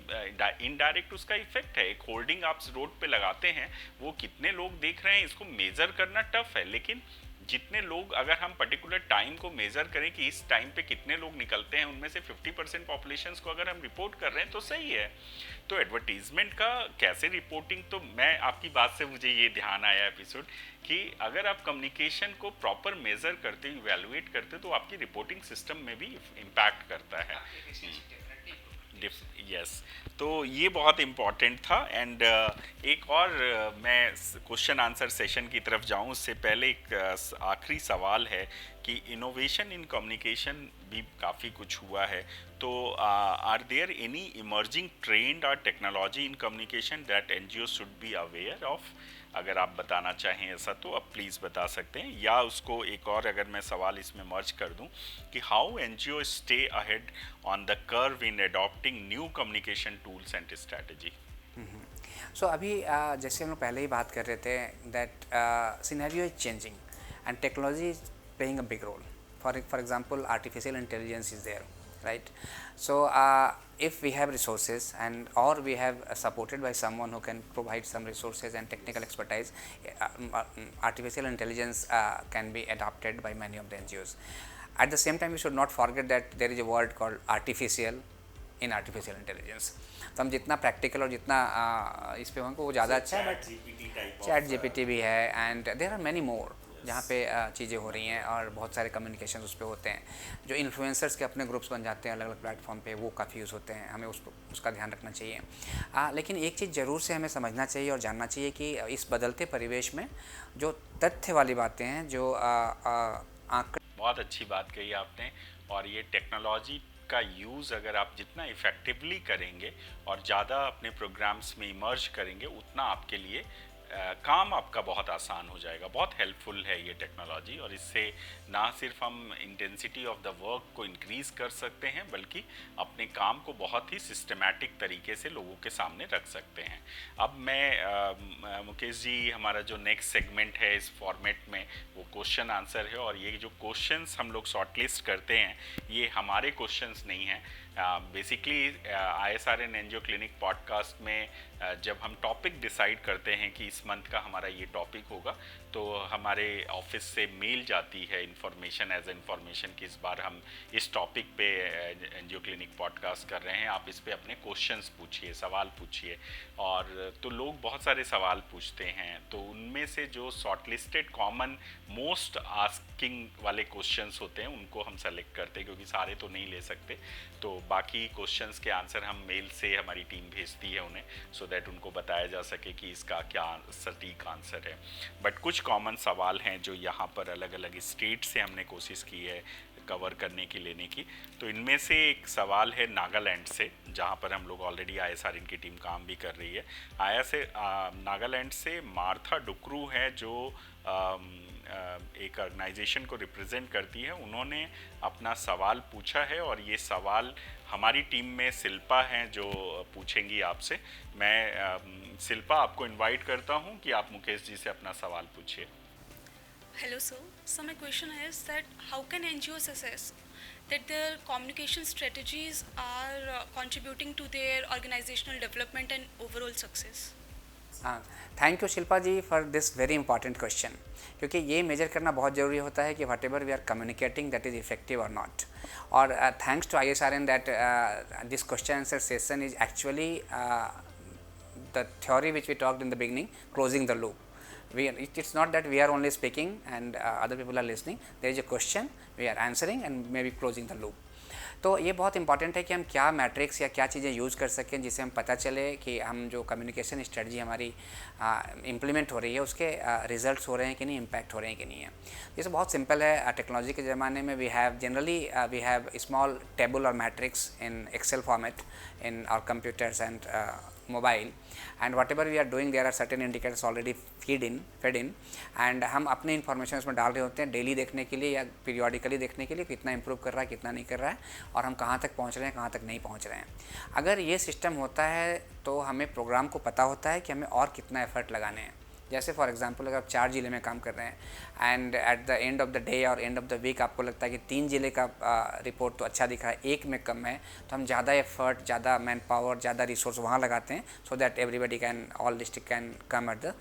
इनडायरेक्ट उसका इफेक्ट है. एक होल्डिंग आप रोड पे लगाते हैं, वो कितने लोग देख रहे हैं इसको मेज़र करना टफ है, लेकिन जितने लोग अगर हम पर्टिकुलर टाइम को मेज़र करें कि इस टाइम पे कितने लोग निकलते हैं, उनमें से 50% पॉपुलेशंस को अगर हम रिपोर्ट कर रहे हैं तो सही है. तो एडवर्टीजमेंट का कैसे रिपोर्टिंग, तो मैं आपकी बात से मुझे ये ध्यान आया एपिसोड कि अगर आप कम्युनिकेशन को प्रॉपर मेज़र करते, इवैल्यूएट करते तो आपकी रिपोर्टिंग सिस्टम में भी इम्पैक्ट करता है. यस, तो ये बहुत इम्पॉर्टेंट था. एंड एक और मैं क्वेश्चन आंसर सेशन की तरफ जाऊं उससे पहले एक आखिरी सवाल है कि इनोवेशन इन कम्युनिकेशन भी काफ़ी कुछ हुआ है. तो are there any emerging trend और technology in communication that NGO should be aware of. अगर आप बताना चाहें ऐसा तो आप प्लीज़ बता सकते हैं, या उसको एक और अगर मैं सवाल इसमें मर्ज कर दूं कि how NGO stay ahead on the curve in adopting new communication tools and strategy. So अभी जैसे हम लोग पहले ही बात कर रहे थे that scenario is changing and technology is playing a big role. For example artificial intelligence is there, right? So if we have resources and or we have supported by someone who can provide some resources and technical expertise, artificial intelligence can be adopted by many of the NGOs. At the same time, we should not forget that there is a word called artificial in artificial intelligence. तो हम जितना practical और जितना इस पे होंगे वो ज़्यादा अच्छा है. बट चैट GPT भी है and there are many more. जहाँ पे चीज़ें हो रही हैं और बहुत सारे कम्युनिकेशन उस पे होते हैं। जो इन्फ्लुएंसर्स के अपने ग्रुप्स बन जाते हैं अलग अलग प्लेटफॉर्म पे, वो काफ़ी यूज़ होते हैं, हमें उसका ध्यान रखना चाहिए। लेकिन एक चीज़ ज़रूर से हमें समझना चाहिए और जानना चाहिए कि इस बदलते परिवेश में जो तथ्य वाली बातें हैं, जो आंकड़े। बहुत अच्छी बात कही आपने। और ये टेक्नोलॉजी का यूज़ अगर आप जितना इफ़ेक्टिवली करेंगे और ज़्यादा अपने प्रोग्राम्स में इमर्ज करेंगे, उतना आपके लिए काम आपका बहुत आसान हो जाएगा। बहुत हेल्पफुल है ये टेक्नोलॉजी, और इससे ना सिर्फ हम इंटेंसिटी ऑफ द वर्क को इंक्रीज़ कर सकते हैं, बल्कि अपने काम को बहुत ही सिस्टमैटिक तरीके से लोगों के सामने रख सकते हैं। अब मैं मुकेश जी, हमारा जो नेक्स्ट सेगमेंट है इस फॉर्मेट में, वो क्वेश्चन आंसर है। और ये जो क्वेश्चंस हम लोग शॉर्टलिस्ट करते हैं, ये हमारे क्वेश्चंस नहीं हैं। Basically ISRN NGO clinic podcast में जब हम टॉपिक डिसाइड करते हैं कि इस मंथ का हमारा ये टॉपिक होगा, तो हमारे ऑफिस से मेल जाती है इन्फॉर्मेशन एज इन्फॉर्मेशन कि इस बार हम इस टॉपिक पे एनजीओ क्लिनिक पॉडकास्ट कर रहे हैं, आप इस पे अपने क्वेश्चंस पूछिए, सवाल पूछिए। और तो लोग बहुत सारे सवाल पूछते हैं, तो उनमें से जो शॉर्टलिस्टेड कॉमन मोस्ट आस्किंग वाले क्वेश्चंस होते हैं, उनको हम सेलेक्ट करते हैं, क्योंकि सारे तो नहीं ले सकते। तो बाकी क्वेश्चंस के आंसर हम मेल से, हमारी टीम भेजती है उन्हें, सो दैट उनको बताया जा सके कि इसका क्या सटीक आंसर है। बट कुछ कॉमन सवाल हैं जो यहाँ पर अलग अलग स्टेट से हमने कोशिश की है कवर करने की, लेने की। तो इनमें से एक सवाल है नागालैंड से, जहाँ पर हम लोग ऑलरेडी ISRN की टीम काम भी कर रही है। नागालैंड से मार्था डुक्रू है, जो एक ऑर्गेनाइजेशन को रिप्रेजेंट करती है। उन्होंने अपना सवाल पूछा है, और ये सवाल हमारी टीम में शिल्पा हैं जो पूछेंगी आपसे। मैं शिल्पा, आपको इनवाइट करता हूँ कि आप मुकेश जी से अपना सवाल पूछिए। Hello, sir. So my question is that how can NGOs assess that their communication strategies are contributing to their organizational development and overall success? Thank you Shilpa ji for this very important question, क्योंकि ये measure करना बहुत ज़रूरी होता है कि whatever we are communicating that is effective और not. और thanks to ISRN that this question answer session is actually the theory which we talked in the beginning, closing the loop. It's not that we are only speaking and other people are listening. There is a question, we are answering and maybe closing the loop. तो ये बहुत important है कि हम क्या matrix या क्या चीज़ें यूज़ कर सकें जिससे हम पता चले कि हम जो कम्युनिकेशन स्ट्रेटजी हमारी इम्प्लीमेंट हो रही है, उसके रिजल्ट्स हो रहे हैं कि नहीं, इम्पैक्ट हो रहे हैं कि नहीं है। जैसे बहुत सिंपल है, टेक्नोलॉजी के ज़माने में वी हैव स्मॉल टेबल और matrix in excel format in our computers and mobile, and whatever we are doing, there are certain indicators already fed in, and हम अपने इन्फॉर्मेशन उसमें डाल रहे होते हैं डेली देखने के लिए या पीरियोडिकली देखने के लिए, कितना इंप्रूव कर रहा है, कितना नहीं कर रहा है, और हम कहाँ तक पहुँच रहे हैं, कहाँ तक नहीं पहुँच रहे हैं। अगर ये सिस्टम होता है तो हमें प्रोग्राम को पता होता है कि हमें और कितना एफर्ट लगाने हैं। जैसे फॉर एग्जांपल अगर आप 4 ज़िले में काम कर रहे हैं and at the end of the day और एंड ऑफ द वीक आपको लगता है कि 3 ज़िले का रिपोर्ट तो अच्छा दिख रहा है, एक में कम है, तो हम ज़्यादा एफर्ट, ज़्यादा मैन पावर, ज़्यादा रिसोर्स वहाँ लगाते हैं, so that everybody can, all district can come at the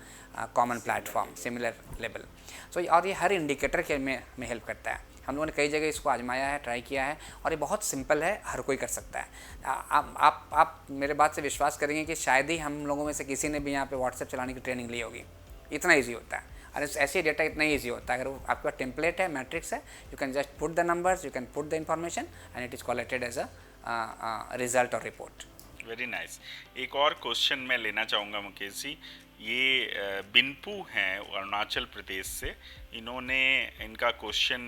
common platform, similar level. So और ये हर इंडिकेटर के में हेल्प करता है। हम लोगों ने कई जगह इसको आजमाया है, ट्राई किया है, और ये बहुत सिंपल है, हर कोई कर सकता है। आप मेरे बात से विश्वास करेंगे कि शायद ही हम लोगों में से किसी ने भी यहाँ पे व्हाट्सएप चलाने की ट्रेनिंग ली होगी। इतना ईजी होता है, और ऐसे डेटा इतना ईजी होता है। अगर वो आपका टेम्पलेट है, मैट्रिक्स है, you can just put the numbers, you can put the information and it is collected as a result और रिपोर्ट। Very nice. एक और क्वेश्चन मैं लेना चाहूँगा मुकेश जी। ये बिनपू हैं अरुणाचल प्रदेश से, इन्होंने इनका क्वेश्चन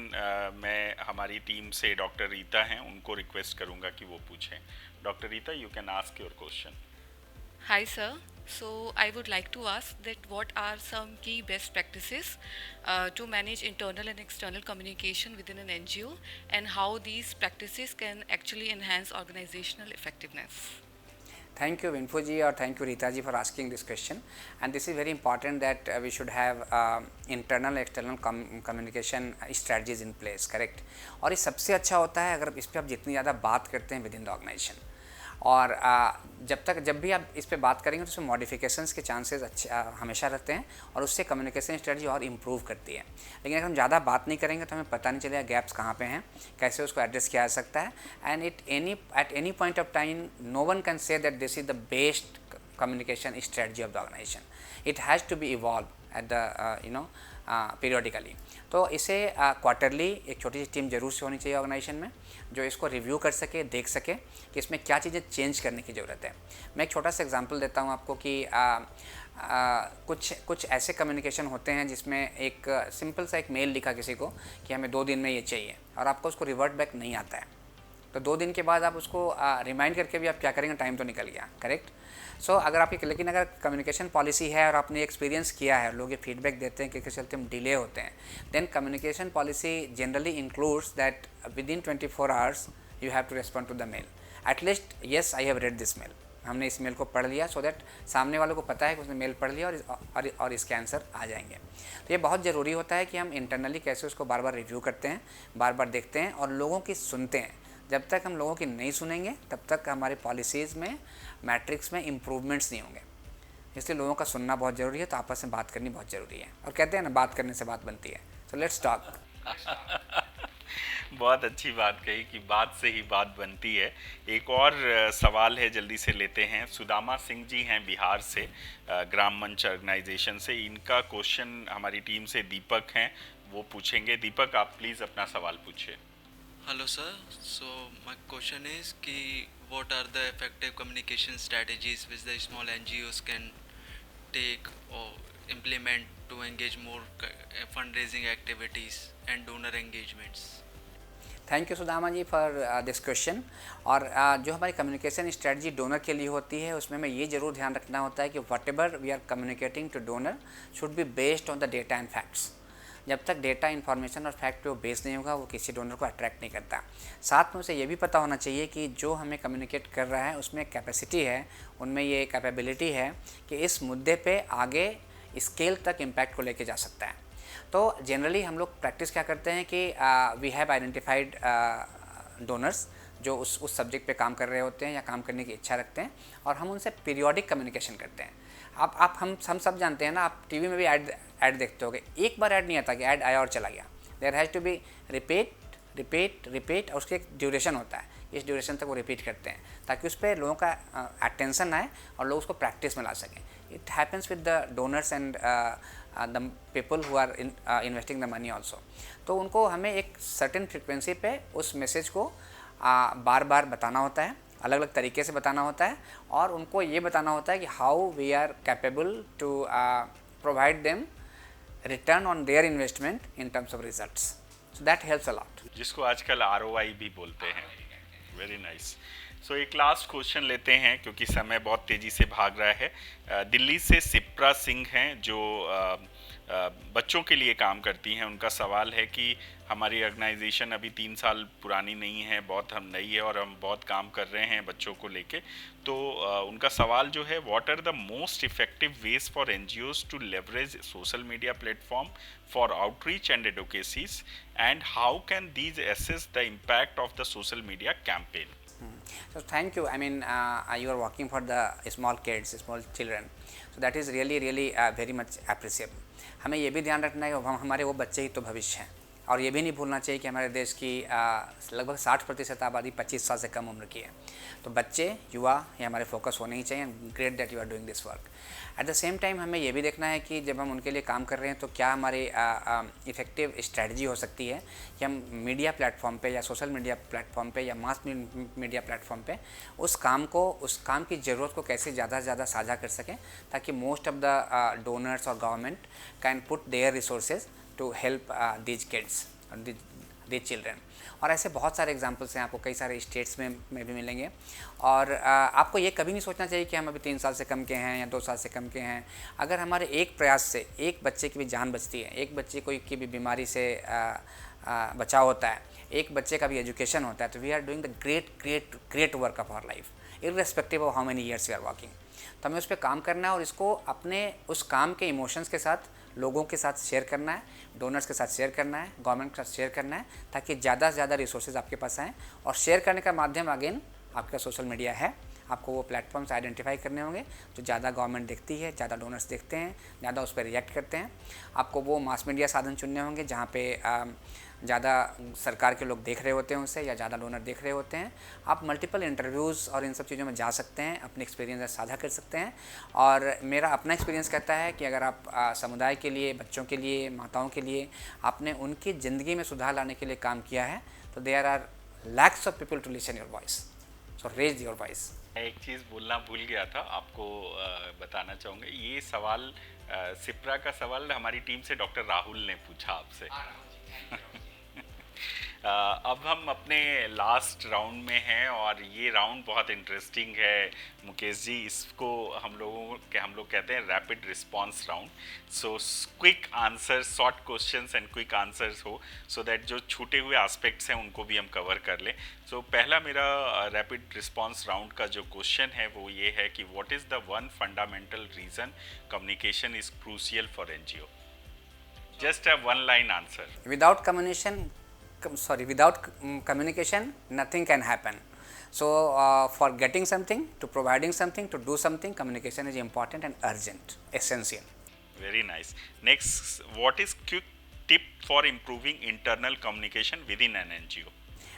मैं हमारी टीम से डॉक्टर रीता हैं, उनको रिक्वेस्ट करूँगा कि वो पूछें। Doctor Rita, you can ask your question. Hi sir, so I would like to ask that what are some key best practices to manage internal and external communication within an NGO, and how these practices can actually enhance organizational effectiveness? Thank you Vinfu ji और thank you Rita ji for asking this question, and this is very important that we should have internal external communication strategies in place, correct? और ये सबसे अच्छा होता है अगर इस पर आप जितनी ज़्यादा बात करते हैं विद इन द ऑर्गेनाइजेशन, और जब भी आप इस पे बात करेंगे तो उसमें मॉडिफिकेशंस के चांसेस अच्छे हमेशा रहते हैं, और उससे कम्युनिकेशन स्ट्रेटजी और इम्प्रूव करती है। लेकिन अगर हम ज़्यादा बात नहीं करेंगे तो हमें पता नहीं चलेगा गैप्स कहाँ पे हैं, कैसे उसको एड्रेस किया जा सकता है। And at any point of time no one can say that this is the best communication strategy of the organization. It has to be evolved. At the periodically. तो इसे क्वार्टरली एक छोटी सी टीम जरूर से होनी चाहिए ऑर्गेनाइजेशन में, जो इसको रिव्यू कर सके, देख सके कि इसमें क्या चीज़ें चेंज करने की ज़रूरत है। मैं एक छोटा सा एग्जांपल देता हूँ आपको कि कुछ ऐसे कम्युनिकेशन होते हैं जिसमें एक सिंपल सा एक मेल लिखा किसी को कि हमें 2 दिन में ये चाहिए, और आपको उसको रिवर्ट बैक नहीं आता है, तो 2 दिन के बाद आप उसको रिमाइंड करके भी आप क्या करेंगे, टाइम तो निकल गया, करेक्ट। सो अगर आपकी, लेकिन अगर कम्युनिकेशन पॉलिसी है और आपने एक्सपीरियंस किया है, लोग ये फीडबैक देते हैं कि किस चलते हम डिले होते हैं, then communication policy generally includes that within 24 hours you have to respond to the mail, at least yes I have read this mail, हमने इस मेल को पढ़ लिया, सो दैट सामने वालों को पता है कि उसने मेल पढ़ लिया और इसके आंसर आ जाएंगे। तो ये बहुत ज़रूरी होता है कि हम इंटरनली कैसे उसको बार बार रिव्यू करते हैं, बार बार देखते हैं और लोगों की सुनते हैं। जब तक हम लोगों की नहीं सुनेंगे तब तक हमारी पॉलिसीज़ में, मैट्रिक्स में इम्प्रूवमेंट्स नहीं होंगे। इसलिए लोगों का सुनना बहुत ज़रूरी है, तो आपस में बात करनी बहुत ज़रूरी है, और कहते हैं ना, बात करने से बात बनती है। So let's talk. बहुत अच्छी बात कही कि बात से ही बात बनती है। एक और सवाल है, जल्दी से लेते हैं। सुदामा सिंह जी हैं बिहार से, ग्राम मंच ऑर्गेनाइजेशन से। इनका क्वेश्चन हमारी टीम से दीपक हैं, वो पूछेंगे। दीपक, आप प्लीज़ अपना सवाल पूछिए। Hello sir, so my question is कि what are the effective communication strategies which the small NGOs can take or implement to engage more fundraising activities and donor engagements? Thank you Sudama ji for this question. और जो हमारी communication strategy donor के लिए होती है, उसमें हमें ये ज़रूर ध्यान रखना होता है कि whatever we are communicating to donor should be based on the data and facts. जब तक डेटा, इन्फॉर्मेशन और फैक्ट पे वो बेस नहीं होगा, वो किसी डोनर को अट्रैक्ट नहीं करता। साथ में उसे ये भी पता होना चाहिए कि जो हमें कम्युनिकेट कर रहा है उसमें कैपेसिटी है, उनमें ये कैपेबिलिटी है कि इस मुद्दे पे आगे स्केल तक इम्पैक्ट को लेके जा सकता है। तो जनरली हम लोग प्रैक्टिस क्या करते हैं कि वी हैव आइडेंटिफाइड डोनर्स जो उस सब्जेक्ट पे काम कर रहे होते हैं या काम करने की इच्छा रखते हैं, और हम उनसे पीरियोडिक कम्युनिकेशन करते हैं। हम सब जानते हैं ना, आप टीवी में भी ऐड देखते होगे, एक बार ऐड नहीं आता कि ऐड आया और चला गया। There has to be repeat, और उसके एक ड्यूरेशन होता है, इस ड्यूरेशन तक वो रिपीट करते हैं ताकि उस पर लोगों का अटेंशन आए और लोग उसको प्रैक्टिस में ला सकें। It happens with the donors and the people who are investing the money also. तो उनको हमें एक सर्टेन फ्रिक्वेंसी पे उस मैसेज को बार बार बताना होता है, अलग अलग तरीके से बताना होता है, और उनको ये बताना होता है कि how we are capable to provide them return on their investment in terms of results. So that helps a lot, जिसको आजकल ROI भी बोलते हैं। Very nice. सो एक लास्ट क्वेश्चन लेते हैं क्योंकि समय बहुत तेज़ी से भाग रहा है। दिल्ली से सिप्रा सिंह हैं जो बच्चों के लिए काम करती हैं। उनका सवाल है कि हमारी ऑर्गेनाइजेशन अभी 3 साल पुरानी नहीं है, बहुत हम नई है और हम बहुत काम कर रहे हैं बच्चों को लेके। तो उनका सवाल जो है, what are the most effective ways for NGOs to leverage social media platform for outreach and advocacies, and how can these assess the impact of the social media campaign? So thank you. I mean, you are working for the small kids, small children. So that is really very much appreciable. हमें ये भी ध्यान रखना है कि हमारे वो बच्चे ही तो भविष्य हैं, और ये भी नहीं भूलना चाहिए कि हमारे देश की लगभग 60% आबादी 25 साल से कम उम्र की है। तो बच्चे, युवा, ये हमारे फोकस होने ही चाहिए। Great that you are doing this work. At the same time हमें ये भी देखना है कि जब हम उनके लिए काम कर रहे हैं तो क्या हमारी इफ़ेक्टिव स्ट्रैटेजी हो सकती है कि हम मीडिया प्लेटफॉर्म पे या सोशल मीडिया प्लेटफॉर्म पे या मास मीडिया प्लेटफॉर्म पे उस काम की ज़रूरत को कैसे ज़्यादा से ज़्यादा साझा कर सकें, ताकि मोस्ट ऑफ द डोनर्स और government can put their resources to help these kids और दीज चिल्ड्रन। और ऐसे बहुत सारे एग्जांपल्स हैं, आपको कई सारे स्टेट्स में भी मिलेंगे। और आपको ये कभी नहीं सोचना चाहिए कि हम अभी 3 साल से कम के हैं या 2 साल से कम के हैं। अगर हमारे एक प्रयास से एक बच्चे की भी जान बचती है, एक बच्चे की भी बीमारी से बचाव होता है, एक बच्चे का भी एजुकेशन होता है, तो we are doing the great work of our life irrespective of how many years we are working. तो हमें उस पर काम करना है और इसको अपने उस काम के इमोशंस के साथ लोगों के साथ शेयर करना है, डोनर्स के साथ शेयर करना है, गवर्नमेंट के साथ शेयर करना है, ताकि ज़्यादा से ज़्यादा रिसोर्सेज आपके पास आएँ। और शेयर करने का माध्यम अगेन आपका सोशल मीडिया है। आपको वो प्लेटफॉर्म्स आइडेंटिफाई करने होंगे जो ज़्यादा गवर्नमेंट देखती है, ज़्यादा डोनर्स देखते हैं, ज़्यादा उस पर रिएक्ट करते हैं। आपको वो मास मीडिया साधन चुनने होंगे जहाँ पे ज़्यादा सरकार के लोग देख रहे होते हैं उसे, या ज़्यादा डोनर देख रहे होते हैं। आप मल्टीपल इंटरव्यूज़ और इन सब चीज़ों में जा सकते हैं, अपने एक्सपीरियंस साझा कर सकते हैं। और मेरा अपना एक्सपीरियंस कहता है कि अगर आप समुदाय के लिए, बच्चों के लिए, माताओं के लिए आपने उनकी ज़िंदगी में सुधार लाने के लिए काम किया है, तो there are lakhs of people to listen your voice, so raise your voice. एक चीज़ बोलना भूल गया था, आपको बताना चाहूँगा। ये सवाल सिप्रा का सवाल हमारी टीम से डॉक्टर राहुल ने पूछा आपसे। अब हम अपने लास्ट राउंड में हैं और ये राउंड बहुत इंटरेस्टिंग है मुकेश जी। इसको हम लोग कहते हैं rapid response round. So quick answer, short questions and quick answers हो, सो दैट जो छूटे हुए एस्पेक्ट्स हैं उनको भी हम कवर कर लें। सो पहला मेरा रैपिड रिस्पांस राउंड का जो क्वेश्चन है वो ये है कि what is the one fundamental reason communication is crucial for NGO? Just a one line answer. Without communication, nothing can happen. So for getting something, to providing something, to do something, communication is important and urgent, essential. Very nice. Next, what is quick tip for improving internal communication within an NGO?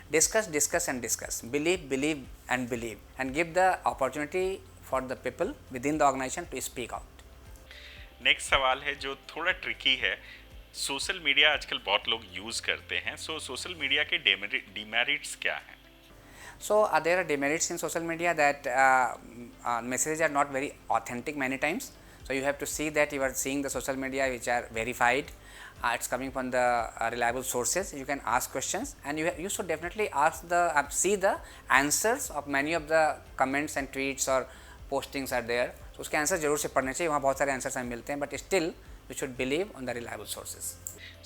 Discuss and discuss. Believe and give the opportunity for the people within the organization to speak out. Next सवाल है जो थोड़ा tricky है। Social media आजकल बहुत लोग use करते हैं, सो सोशल मीडिया के डिमेरिट्स क्या हैं? So there are demerits in social media that messages are not very authentic many times. So you have to see that you are seeing the social media which are verified. It's coming from the reliable sources. You can ask questions and you should definitely see the answers of many of the comments and tweets or postings are there. So उसके answer जरूर से पढ़ने चाहिए, वहाँ बहुत सारे answers हमें मिलते हैं, but still we should believe on the reliable sources.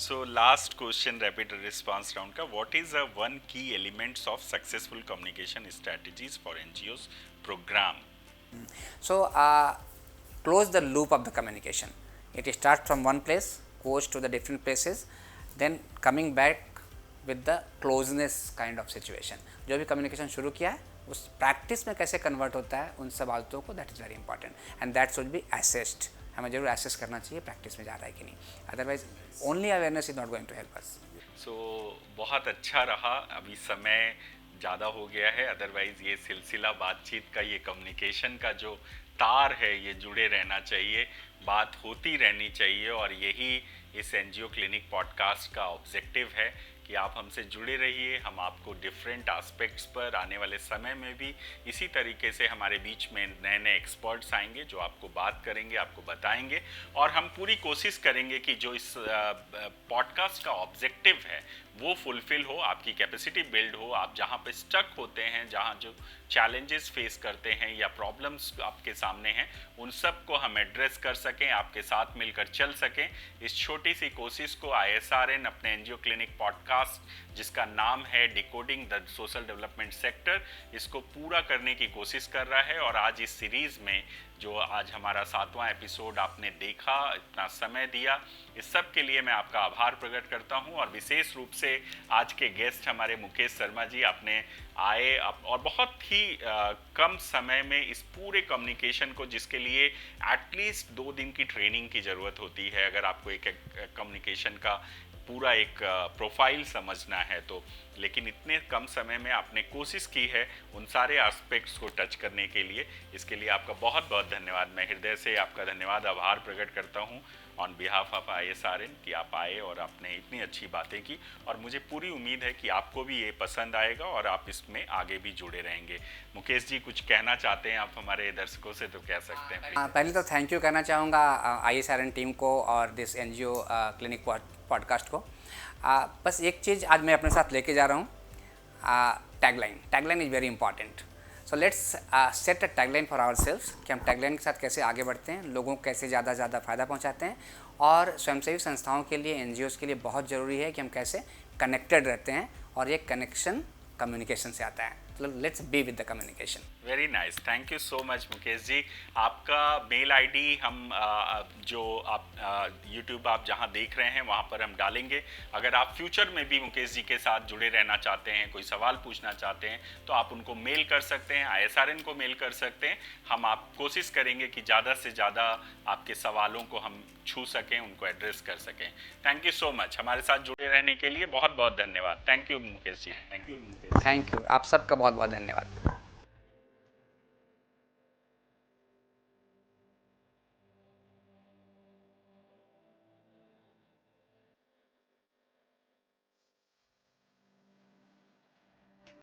So last question rapid response round का, what is the one key elements of successful communication strategies for NGOs program? So close the loop of the communication. It starts from one place, goes to the different places, then coming back with the closeness kind of situation. जो भी communication शुरू किया है उस practice में कैसे convert होता है उन सब बातों को, that is very important and that should be assessed. हमें जरूर एसेस करना चाहिए प्रैक्टिस में जा रहा है कि नहीं, otherwise only awareness is not going to help us. So बहुत अच्छा रहा, अभी समय ज़्यादा हो गया है, अदरवाइज ये सिलसिला बातचीत का, ये कम्युनिकेशन का जो तार है ये जुड़े रहना चाहिए, बात होती रहनी चाहिए। और यही इस एनजीओ क्लिनिक पॉडकास्ट का ऑब्जेक्टिव है कि आप हमसे जुड़े रहिए। हम आपको डिफरेंट एस्पेक्ट्स पर आने वाले समय में भी इसी तरीके से हमारे बीच में नए नए एक्सपर्ट्स आएंगे जो आपको बात करेंगे, आपको बताएंगे, और हम पूरी कोशिश करेंगे कि जो इस पॉडकास्ट का ऑब्जेक्टिव है वो फुलफिल हो, आपकी कैपेसिटी बिल्ड हो। आप जहाँ पे स्टक होते हैं, जहाँ जो चैलेंजेस फेस करते हैं या प्रॉब्लम्स आपके सामने हैं, उन सब को हम एड्रेस कर सकें, आपके साथ मिलकर चल सकें। इस छोटी सी कोशिश को ISRN अपने एनजीओ क्लिनिक पॉडकास्ट जिसका नाम है decoding the social development sector, इसको पूरा करने की कोशिश कर रहा है। और आज इस सीरीज़ में जो आज हमारा 7वां एपिसोड आपने देखा, इतना समय दिया, इस सब के लिए मैं आपका आभार प्रकट करता हूं। और विशेष रूप से आज के गेस्ट हमारे मुकेश शर्मा जी, आपने आए और बहुत ही कम समय में इस पूरे कम्युनिकेशन को, जिसके लिए एटलीस्ट 2 दिन की ट्रेनिंग की ज़रूरत होती है अगर आपको एक कम्युनिकेशन का पूरा एक प्रोफाइल समझना है तो, लेकिन इतने कम समय में आपने कोशिश की है उन सारे एस्पेक्ट्स को टच करने के लिए। इसके लिए आपका बहुत बहुत धन्यवाद। मैं हृदय से आपका धन्यवाद, आभार प्रकट करता हूं ऑन बिहाफ ऑफ ISRN कि आप आए और आपने इतनी अच्छी बातें की। और मुझे पूरी उम्मीद है कि आपको भी ये पसंद आएगा और आप इसमें आगे भी जुड़े रहेंगे। मुकेश जी, कुछ कहना चाहते हैं आप हमारे दर्शकों से तो कह सकते हैं। पहले तो थैंक यू कहना चाहूँगा ISRN टीम को और दिस NGO क्लिनिक पॉडकास्ट को। बस एक चीज़ आज मैं अपने साथ लेके जा रहा हूँ, tagline is very important. So let's set a tagline for ourselves कि हम टैगलाइन के साथ कैसे आगे बढ़ते हैं, लोगों को कैसे ज़्यादा से ज़्यादा फ़ायदा पहुँचाते हैं। और स्वयंसेवी संस्थाओं के लिए, NGOs के लिए बहुत ज़रूरी है कि हम कैसे कनेक्टेड रहते हैं, और ये कनेक्शन कम्युनिकेशन से आता है। Let's be with the communication. Very nice, thank you so much Mukesh ji. आपका मेल आईडी हम जो आप यूट्यूब आप जहां देख रहे हैं वहां पर हम डालेंगे। अगर आप फ्यूचर में भी मुकेश जी के साथ जुड़े रहना चाहते हैं, कोई सवाल पूछना चाहते हैं, तो आप उनको मेल कर सकते हैं, ISRN को मेल कर सकते हैं। हम आप कोशिश करेंगे कि ज़्यादा से ज़्यादा आपके सवालों को हम छू सकें, उनको एड्रेस कर सकें। थैंक यू सो मच, हमारे साथ जुड़े रहने के लिए बहुत बहुत धन्यवाद। Thank you Mukesh ji. Thank you Mukesh. Thank you, आप सबका बहुत बहुत धन्यवाद।